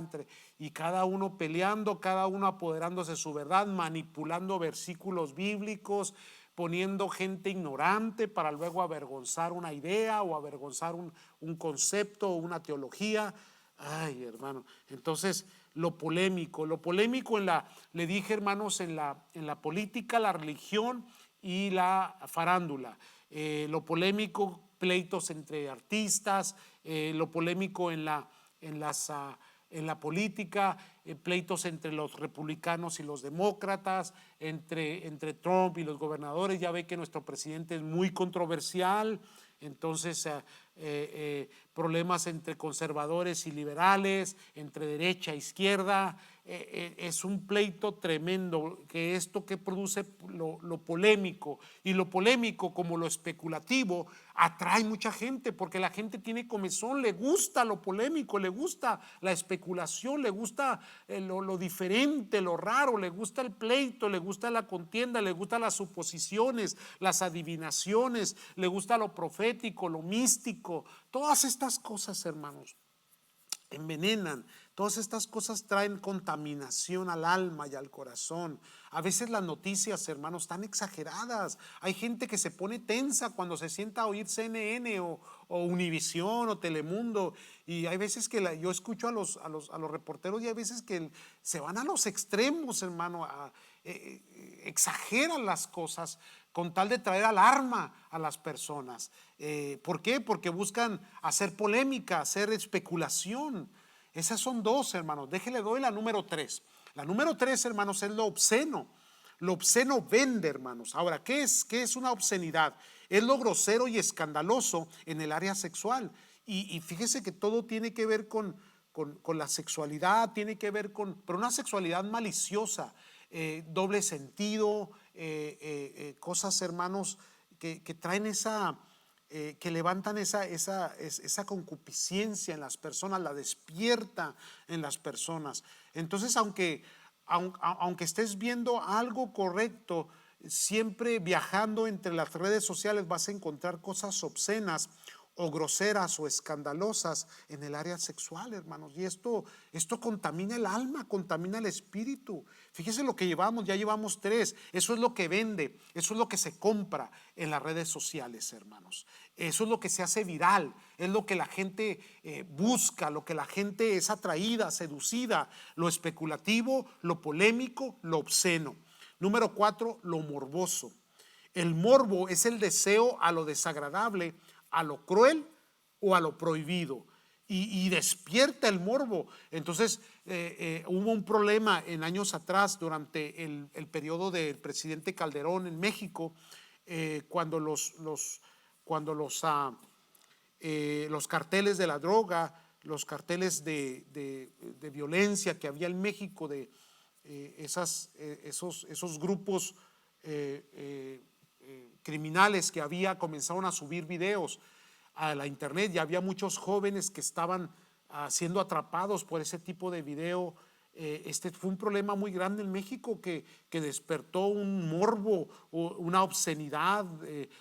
y cada uno peleando, cada uno apoderándose de su verdad, manipulando versículos bíblicos, poniendo gente ignorante para luego avergonzar una idea o avergonzar un concepto o una teología? Ay, hermano, entonces lo polémico le dije, hermanos, en la política, la religión y la farándula. Lo polémico, pleitos entre artistas, lo polémico en la política, pleitos entre los republicanos y los demócratas, entre Trump y los gobernadores. Ya ve que nuestro presidente es muy controversial. Entonces, problemas entre conservadores y liberales, entre derecha e izquierda, es un pleito tremendo, que esto que produce lo polémico, y lo polémico como lo especulativo atrae mucha gente, porque la gente tiene comezón, le gusta lo polémico, le gusta la especulación, le gusta lo diferente, lo raro, le gusta el pleito, le gusta la contienda, le gusta las suposiciones, las adivinaciones, le gusta lo profético, lo místico. Todas estas cosas, hermanos, envenenan. Todas estas cosas traen contaminación al alma y al corazón. A veces las noticias, hermanos, están exageradas. Hay gente que se pone tensa cuando se sienta a oír CNN o Univisión o Telemundo, y hay veces que yo escucho a los reporteros, y hay veces que se van a los extremos, hermano, exageran las cosas con tal de traer alarma a las personas. ¿Por qué? Porque buscan hacer polémica, hacer especulación. Esas son dos, hermanos. Déjele doy la número 3. La número 3, hermanos, es lo obsceno. Lo obsceno vende, hermanos. Ahora, ¿qué es una obscenidad? Es lo grosero y escandaloso en el área sexual. Y fíjese que todo tiene que ver con la sexualidad, tiene que ver pero una sexualidad maliciosa, doble sentido, cosas, hermanos, que traen que levantan esa concupiscencia en las personas, la despierta en las personas. Entonces, aunque estés viendo algo correcto, siempre viajando entre las redes sociales vas a encontrar cosas obscenas o groseras o escandalosas en el área sexual, hermanos. Y esto contamina el alma, contamina el espíritu. Fíjese lo que llevamos, ya llevamos 3. Eso es lo que vende, eso es lo que se compra en las redes sociales, hermanos. Eso es lo que se hace viral, es lo que la gente busca, lo que la gente es atraída, seducida, lo especulativo, lo polémico, lo obsceno. Número 4, lo morboso. El morbo es el deseo a lo desagradable, a lo cruel o a lo prohibido, y despierta el morbo. Entonces hubo un problema en años atrás durante el periodo del presidente Calderón en México, cuando los carteles de la droga, los carteles de violencia que había en México, de esos grupos criminales que comenzaron a subir videos a la internet, y había muchos jóvenes que estaban siendo atrapados por ese tipo de video. Este fue un problema muy grande en México que despertó un morbo, una obscenidad,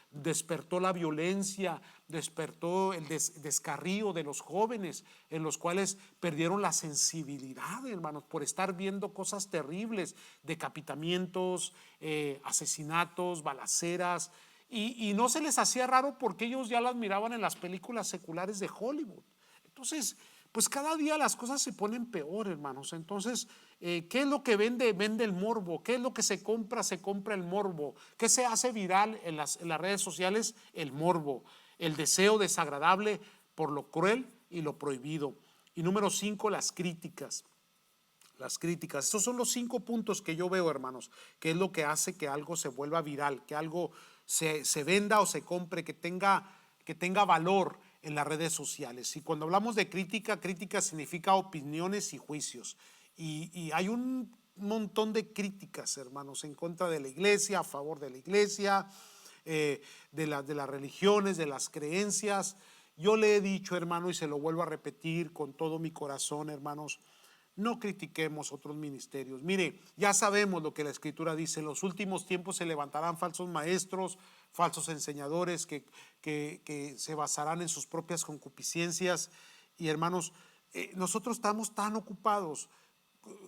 despertó la violencia, despertó el descarrío de los jóvenes, en los cuales perdieron la sensibilidad, hermanos, por estar viendo cosas terribles, decapitamientos, asesinatos, balaceras, y no se les hacía raro porque ellos ya las miraban en las películas seculares de Hollywood. Entonces, pues cada día las cosas se ponen peor, hermanos. Entonces, ¿qué es lo que vende? Vende el morbo. ¿Qué es lo que se compra? Se compra el morbo. ¿Qué se hace viral en las redes sociales? El morbo, el deseo desagradable por lo cruel y lo prohibido. Y número 5, las críticas. Las críticas. Estos son los 5 puntos que yo veo, hermanos, que es lo que hace que algo se vuelva viral, que algo se venda o se compre, que tenga valor en las redes sociales. Y cuando hablamos de crítica, crítica significa opiniones y juicios. Y hay un montón de críticas, hermanos, en contra de la iglesia, a favor de la iglesia, de las religiones, de las creencias. Yo le he dicho, hermano, y se lo vuelvo a repetir con todo mi corazón, hermanos, no critiquemos otros ministerios. Mire, ya sabemos lo que la Escritura dice: en los últimos tiempos se levantarán falsos maestros, falsos enseñadores que se basarán en sus propias concupiscencias. Y hermanos, nosotros estamos tan ocupados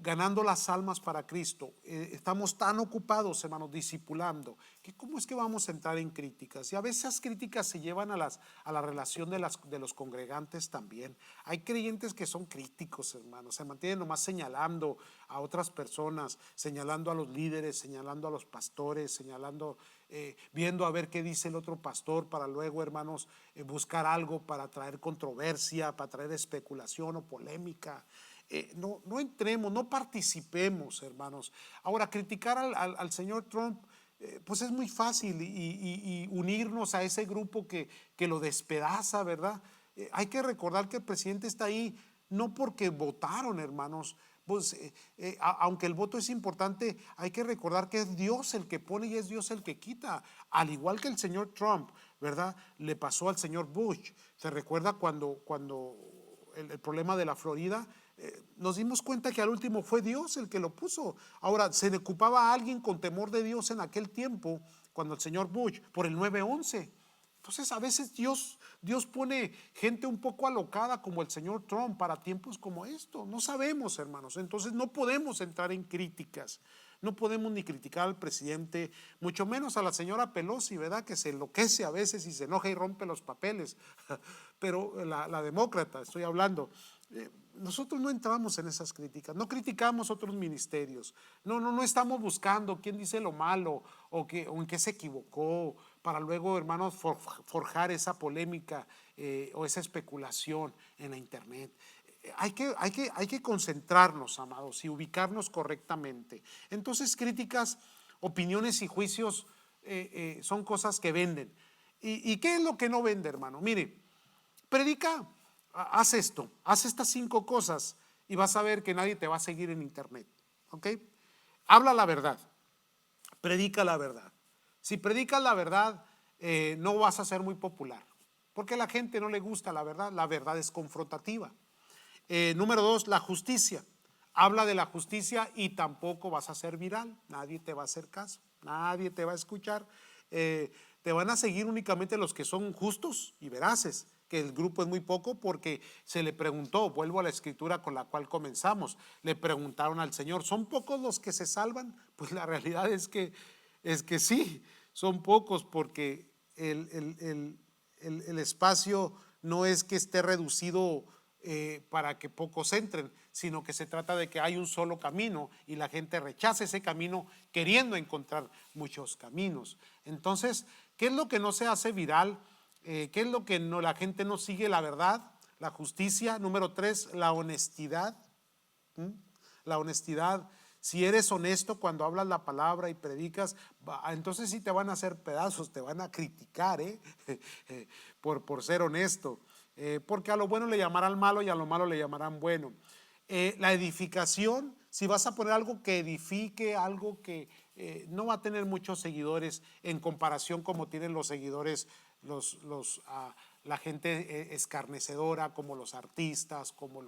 ganando las almas para Cristo, estamos tan ocupados, hermanos, discipulando, que cómo es que vamos a entrar en críticas. Y a veces esas críticas se llevan a la relación de los congregantes también. Hay creyentes que son críticos, hermanos, se mantienen nomás señalando a otras personas, señalando a los líderes, señalando a los pastores, señalando, viendo a ver qué dice el otro pastor, para luego, hermanos, buscar algo para traer controversia, para traer especulación o polémica. No entremos, no participemos, hermanos. Ahora, criticar al señor Trump, pues es muy fácil, y unirnos a ese grupo que lo despedaza, ¿verdad? Hay que recordar que el presidente está ahí no porque votaron, hermanos. pues, aunque el voto es importante, hay que recordar que es Dios el que pone y es Dios el que quita. Al igual que el señor Trump, ¿verdad? Le pasó al señor Bush. ¿Se recuerda cuando el problema de la Florida? Nos dimos cuenta que al último fue Dios el que lo puso. Ahora, se le ocupaba a alguien con temor de Dios en aquel tiempo, cuando el señor Bush, por el 9/11. Entonces a veces Dios pone gente un poco alocada como el señor Trump para tiempos como esto. No sabemos, hermanos. Entonces no podemos entrar en críticas. No podemos ni criticar al presidente, mucho menos a la señora Pelosi, ¿verdad? Que se enloquece a veces y se enoja y rompe los papeles. Pero la demócrata, estoy hablando. Nosotros no entramos en esas críticas, no criticamos otros ministerios, no estamos buscando quién dice lo malo o en qué se equivocó para luego, hermanos, forjar esa polémica o esa especulación en la internet. Hay que concentrarnos, amados, y ubicarnos correctamente. Entonces, críticas, opiniones y juicios son cosas que venden. ¿Y qué es lo que no vende, hermano? Mire, predica. Haz esto, haz estas 5 cosas y vas a ver que nadie te va a seguir en internet, ¿ok? Habla la verdad, predica la verdad. Si predicas la verdad, no vas a ser muy popular, porque a la gente no le gusta la verdad es confrontativa. Número 2, la justicia. Habla de la justicia y tampoco vas a ser viral, nadie te va a hacer caso, nadie te va a escuchar. Te van a seguir únicamente los que son justos y veraces, que el grupo es muy poco porque se le preguntó, vuelvo a la escritura con la cual comenzamos, le preguntaron al Señor, ¿son pocos los que se salvan? Pues la realidad es que sí, son pocos porque el espacio no es que esté reducido para que pocos entren, sino que se trata de que hay un solo camino y la gente rechaza ese camino queriendo encontrar muchos caminos. Entonces, ¿qué es lo que no se hace viral? ¿Qué es lo que la gente no sigue? La verdad, la justicia. Número 3, la honestidad. La honestidad. Si eres honesto cuando hablas la palabra y predicas, entonces sí te van a hacer pedazos, te van a criticar por ser honesto. Porque a lo bueno le llamarán malo y a lo malo le llamarán bueno. La edificación, si vas a poner algo que edifique, algo que no va a tener muchos seguidores en comparación como tienen los seguidores la gente escarnecedora, como los artistas, como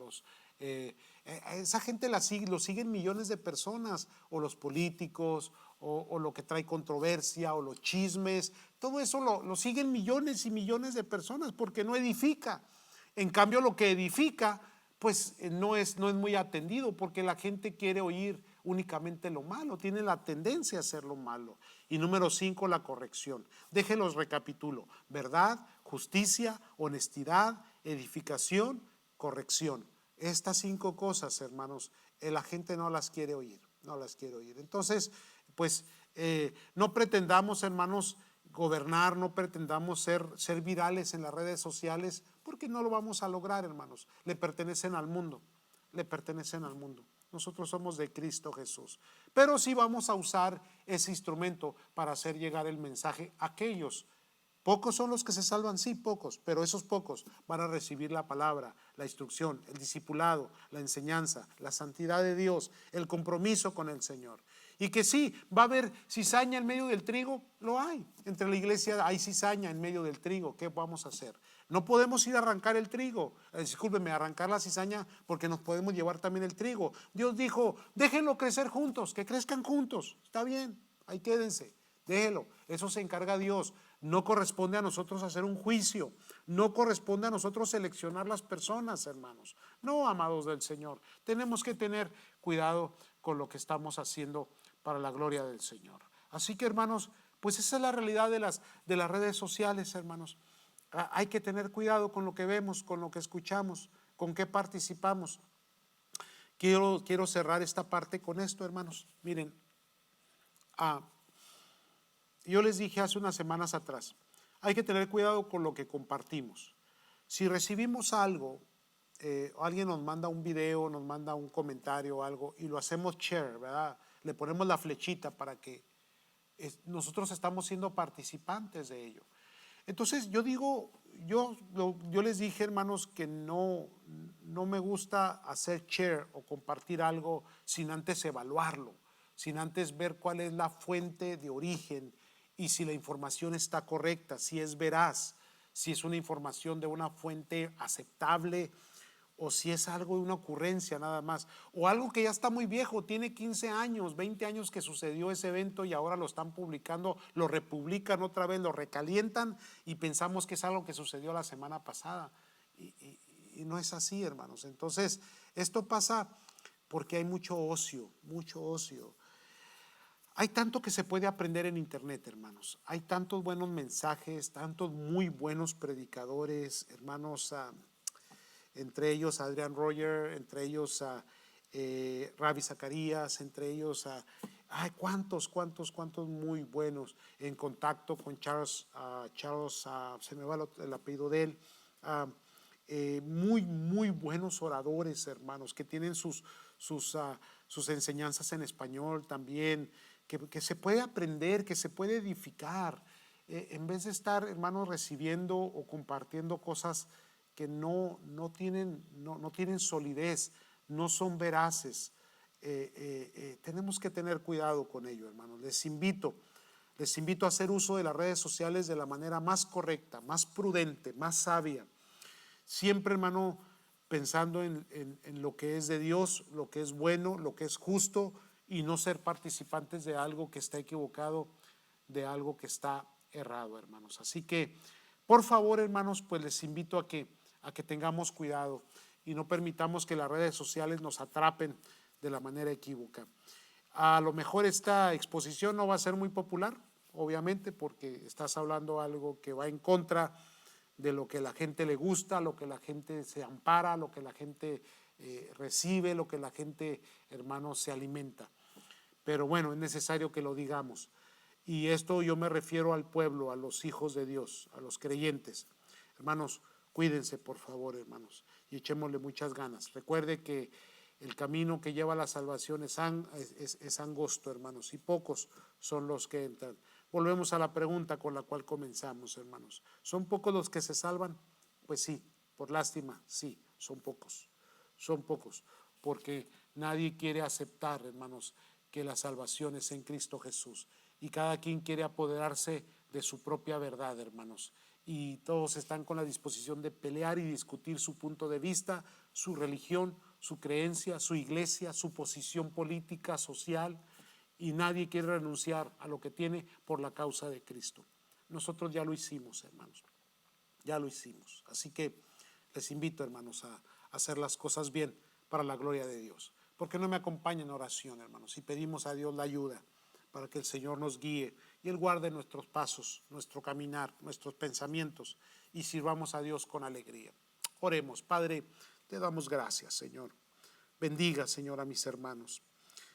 esa gente lo siguen millones de personas, o los políticos, o lo que trae controversia, o los chismes, todo eso lo siguen millones y millones de personas porque no edifica. En cambio, lo que edifica, pues no es muy atendido porque la gente quiere oír únicamente lo malo, tiene la tendencia a hacer lo malo. Y número 5, la corrección. Déjenlos recapitulo: verdad, justicia, honestidad, edificación, corrección. Estas 5 cosas, hermanos, la gente no las quiere oír, no las quiere oír. Entonces, pues no pretendamos, hermanos, gobernar, no pretendamos ser virales en las redes sociales, porque no lo vamos a lograr, hermanos. Le pertenecen al mundo, le pertenecen al mundo. Nosotros somos de Cristo Jesús. Pero sí vamos a usar ese instrumento para hacer llegar el mensaje a aquellos. Pocos son los que se salvan, sí, pocos, pero esos pocos van a recibir la palabra, la instrucción, el discipulado, la enseñanza, la santidad de Dios, el compromiso con el Señor. Y que sí, va a haber cizaña en medio del trigo, lo hay. Entre la iglesia hay cizaña en medio del trigo, ¿qué vamos a hacer? No podemos ir a arrancar el trigo, discúlpeme, arrancar la cizaña, porque nos podemos llevar también el trigo. Dios dijo, déjenlo crecer juntos, que crezcan juntos, está bien, ahí quédense, déjenlo, eso se encarga Dios. No corresponde a nosotros hacer un juicio, no corresponde a nosotros seleccionar las personas, hermanos. No, amados del Señor, tenemos que tener cuidado con lo que estamos haciendo para la gloria del Señor. Así que, hermanos, pues esa es la realidad de las redes sociales, hermanos. Hay que tener cuidado con lo que vemos, con lo que escuchamos, con qué participamos. Quiero cerrar esta parte con esto, hermanos. Miren, yo les dije hace unas semanas atrás, hay que tener cuidado con lo que compartimos. Si recibimos algo, alguien nos manda un video, nos manda un comentario o algo y lo hacemos share, ¿verdad? Le ponemos la flechita para que nosotros estamos siendo participantes de ello. Entonces yo digo, yo les dije, hermanos, que no me gusta hacer share o compartir algo sin antes evaluarlo, sin antes ver cuál es la fuente de origen y si la información está correcta, si es veraz, si es una información de una fuente aceptable o si es algo de una ocurrencia nada más, o algo que ya está muy viejo, tiene 15 años, 20 años que sucedió ese evento y ahora lo están publicando, lo republican otra vez, lo recalientan y pensamos que es algo que sucedió la semana pasada. Y no es así, hermanos. Entonces, esto pasa porque hay mucho ocio, mucho ocio. Hay tanto que se puede aprender en internet, hermanos. Hay tantos buenos mensajes, tantos muy buenos predicadores, hermanos. Entre ellos Adrian Roger, entre ellos Ravi Zacarías, entre ellos ay, cuántos muy buenos, en contacto con Charles, se me va el apellido de él, muy buenos oradores, hermanos, que tienen sus enseñanzas en español también, que se puede aprender, que se puede edificar, en vez de estar, hermanos, recibiendo o compartiendo cosas que no tienen solidez, no son veraces. Tenemos que tener cuidado con ello, hermanos. Les invito a hacer uso de las redes sociales de la manera más correcta, más prudente, más sabia. Siempre, hermano, pensando en lo que es de Dios, lo que es bueno, lo que es justo, y no ser participantes de algo que está equivocado, de algo que está errado, hermanos. Así que, por favor, hermanos, pues les invito a que tengamos cuidado y no permitamos que las redes sociales nos atrapen de la manera equívoca. A lo mejor esta exposición no va a ser muy popular, obviamente, porque estás hablando algo que va en contra de lo que la gente le gusta, lo que la gente se ampara, lo que la gente recibe, lo que la gente, hermanos, se alimenta. Pero bueno, es necesario que lo digamos. Y esto yo me refiero al pueblo, a los hijos de Dios, a los creyentes. Hermanos, cuídense, por favor, hermanos, y echémosle muchas ganas. Recuerde que el camino que lleva a la salvación es angosto, hermanos, y pocos son los que entran. Volvemos a la pregunta con la cual comenzamos, hermanos. ¿Son pocos los que se salvan? Pues sí, por lástima, sí, son pocos, porque nadie quiere aceptar, hermanos, que la salvación es en Cristo Jesús, y cada quien quiere apoderarse de su propia verdad, hermanos, y todos están con la disposición de pelear y discutir su punto de vista, su religión, su creencia, su iglesia, su posición política, social, y nadie quiere renunciar a lo que tiene por la causa de Cristo. Nosotros ya lo hicimos, hermanos, ya lo hicimos. Así que les invito, hermanos, a hacer las cosas bien para la gloria de Dios. ¿Por qué no me acompañan en oración, hermanos? Y pedimos a Dios la ayuda para que el Señor nos guíe y Él guarde nuestros pasos, nuestro caminar, nuestros pensamientos, y sirvamos a Dios con alegría. Oremos. Padre, te damos gracias, Señor. Bendiga, Señor, a mis hermanos.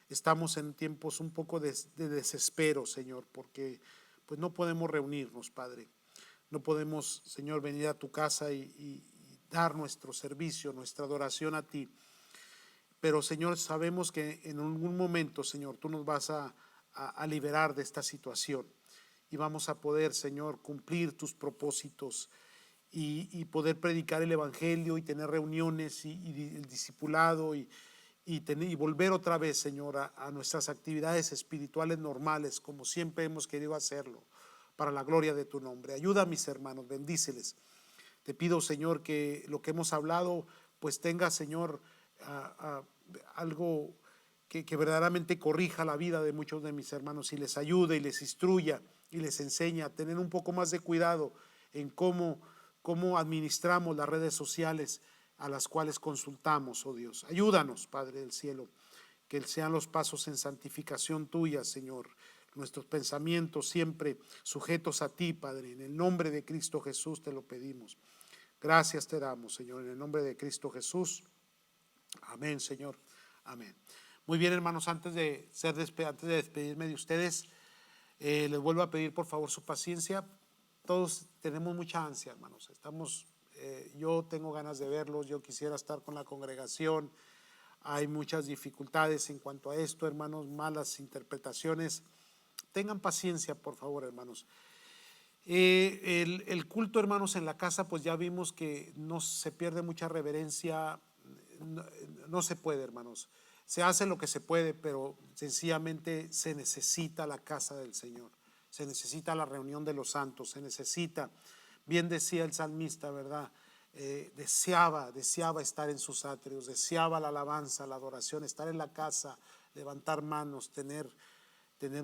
Estamos en tiempos un poco de desespero, Señor, porque pues no podemos reunirnos, Padre. No podemos, Señor, venir a tu casa y dar nuestro servicio, nuestra adoración a ti. Pero, Señor, sabemos que en algún momento, Señor, tú nos vas a liberar de esta situación y vamos a poder, Señor, cumplir tus propósitos y poder predicar el evangelio y tener reuniones y el discipulado y volver otra vez, Señor, a nuestras actividades espirituales normales, como siempre hemos querido hacerlo, para la gloria de tu nombre. Ayuda a mis hermanos, bendíceles. Te pido, Señor, que lo que hemos hablado pues tenga, Señor, algo que verdaderamente corrija la vida de muchos de mis hermanos y les ayude y les instruya y les enseña a tener un poco más de cuidado en cómo administramos las redes sociales a las cuales consultamos, oh Dios. Ayúdanos, Padre del cielo, que sean los pasos en santificación tuya, Señor. Nuestros pensamientos siempre sujetos a ti, Padre. En el nombre de Cristo Jesús te lo pedimos. Gracias te damos, Señor, en el nombre de Cristo Jesús. Amén, Señor. Amén. Muy bien, hermanos, antes de despedirme de ustedes, les vuelvo a pedir por favor su paciencia. Todos tenemos mucha ansia, hermanos. Yo tengo ganas de verlos, yo quisiera estar con la congregación. Hay muchas dificultades en cuanto a esto, hermanos, malas interpretaciones. Tengan paciencia, por favor, hermanos. El culto, hermanos, en la casa, pues ya vimos que no se pierde mucha reverencia, no se puede, hermanos. Se hace lo que se puede, pero sencillamente se necesita la casa del Señor, se necesita la reunión de los santos, se necesita, bien decía el salmista, ¿verdad? Deseaba estar en sus atrios, deseaba la alabanza, la adoración, estar en la casa, levantar manos, tener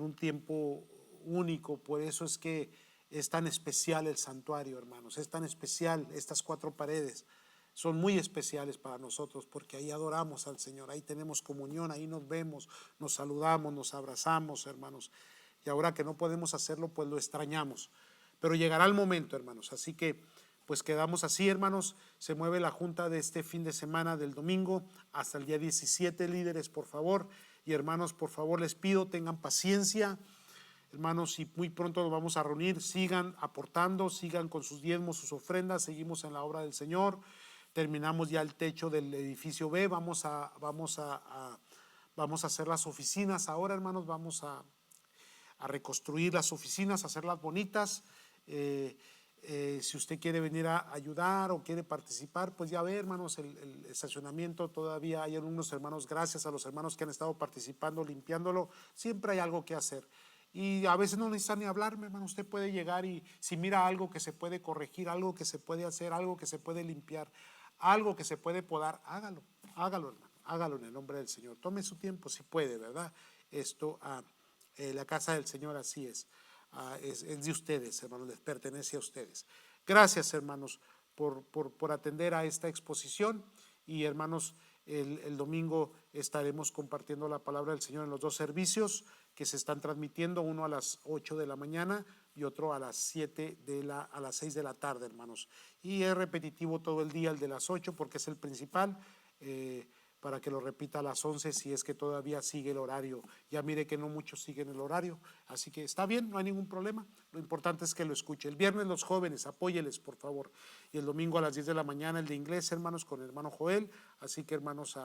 un tiempo único. Por eso es que es tan especial el santuario, hermanos, es tan especial estas 4 paredes. Son muy especiales para nosotros porque ahí adoramos al Señor, ahí tenemos comunión, ahí nos vemos, nos saludamos, nos abrazamos, hermanos. Y ahora que no podemos hacerlo, pues lo extrañamos. Pero llegará el momento, hermanos. Así que pues quedamos así, hermanos. Se mueve la junta de este fin de semana del domingo hasta el día 17, líderes, por favor. Y hermanos, por favor, les pido, tengan paciencia. Hermanos, y muy pronto nos vamos a reunir, sigan aportando, sigan con sus diezmos, sus ofrendas, seguimos en la obra del Señor. Terminamos ya el techo del edificio B, vamos a hacer las oficinas ahora, hermanos, vamos a reconstruir las oficinas, a hacerlas bonitas. Si usted quiere venir a ayudar o quiere participar, pues ya ve, hermanos, el estacionamiento todavía hay algunos hermanos, gracias a los hermanos que han estado participando, limpiándolo, siempre hay algo que hacer. Y a veces no necesita ni hablarme, hermano, usted puede llegar y si mira algo que se puede corregir, algo que se puede hacer, algo que se puede limpiar, algo que se puede podar, hágalo, hermano, hágalo en el nombre del Señor. Tome su tiempo si puede, ¿verdad? Esto, la casa del Señor así es. Es de ustedes, hermanos, les pertenece a ustedes. Gracias, hermanos, por atender a esta exposición. Y hermanos, el domingo estaremos compartiendo la palabra del Señor en los 2 servicios que se están transmitiendo, uno a las 8 de la mañana y otro a las 6 de la tarde, hermanos. Y es repetitivo todo el día el de las 8 porque es el principal, para que lo repita a las 11 si es que todavía sigue el horario. Ya mire que no muchos siguen el horario, así que está bien, no hay ningún problema. Lo importante es que lo escuche. El viernes los jóvenes, apóyeles por favor. Y el domingo a las 10 de la mañana el de inglés, hermanos, con el hermano Joel. Así que hermanos,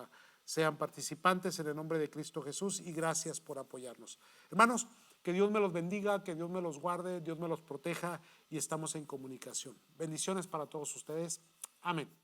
sean participantes en el nombre de Cristo Jesús y gracias por apoyarnos. Hermanos, que Dios me los bendiga, que Dios me los guarde, Dios me los proteja y estamos en comunicación. Bendiciones para todos ustedes. Amén.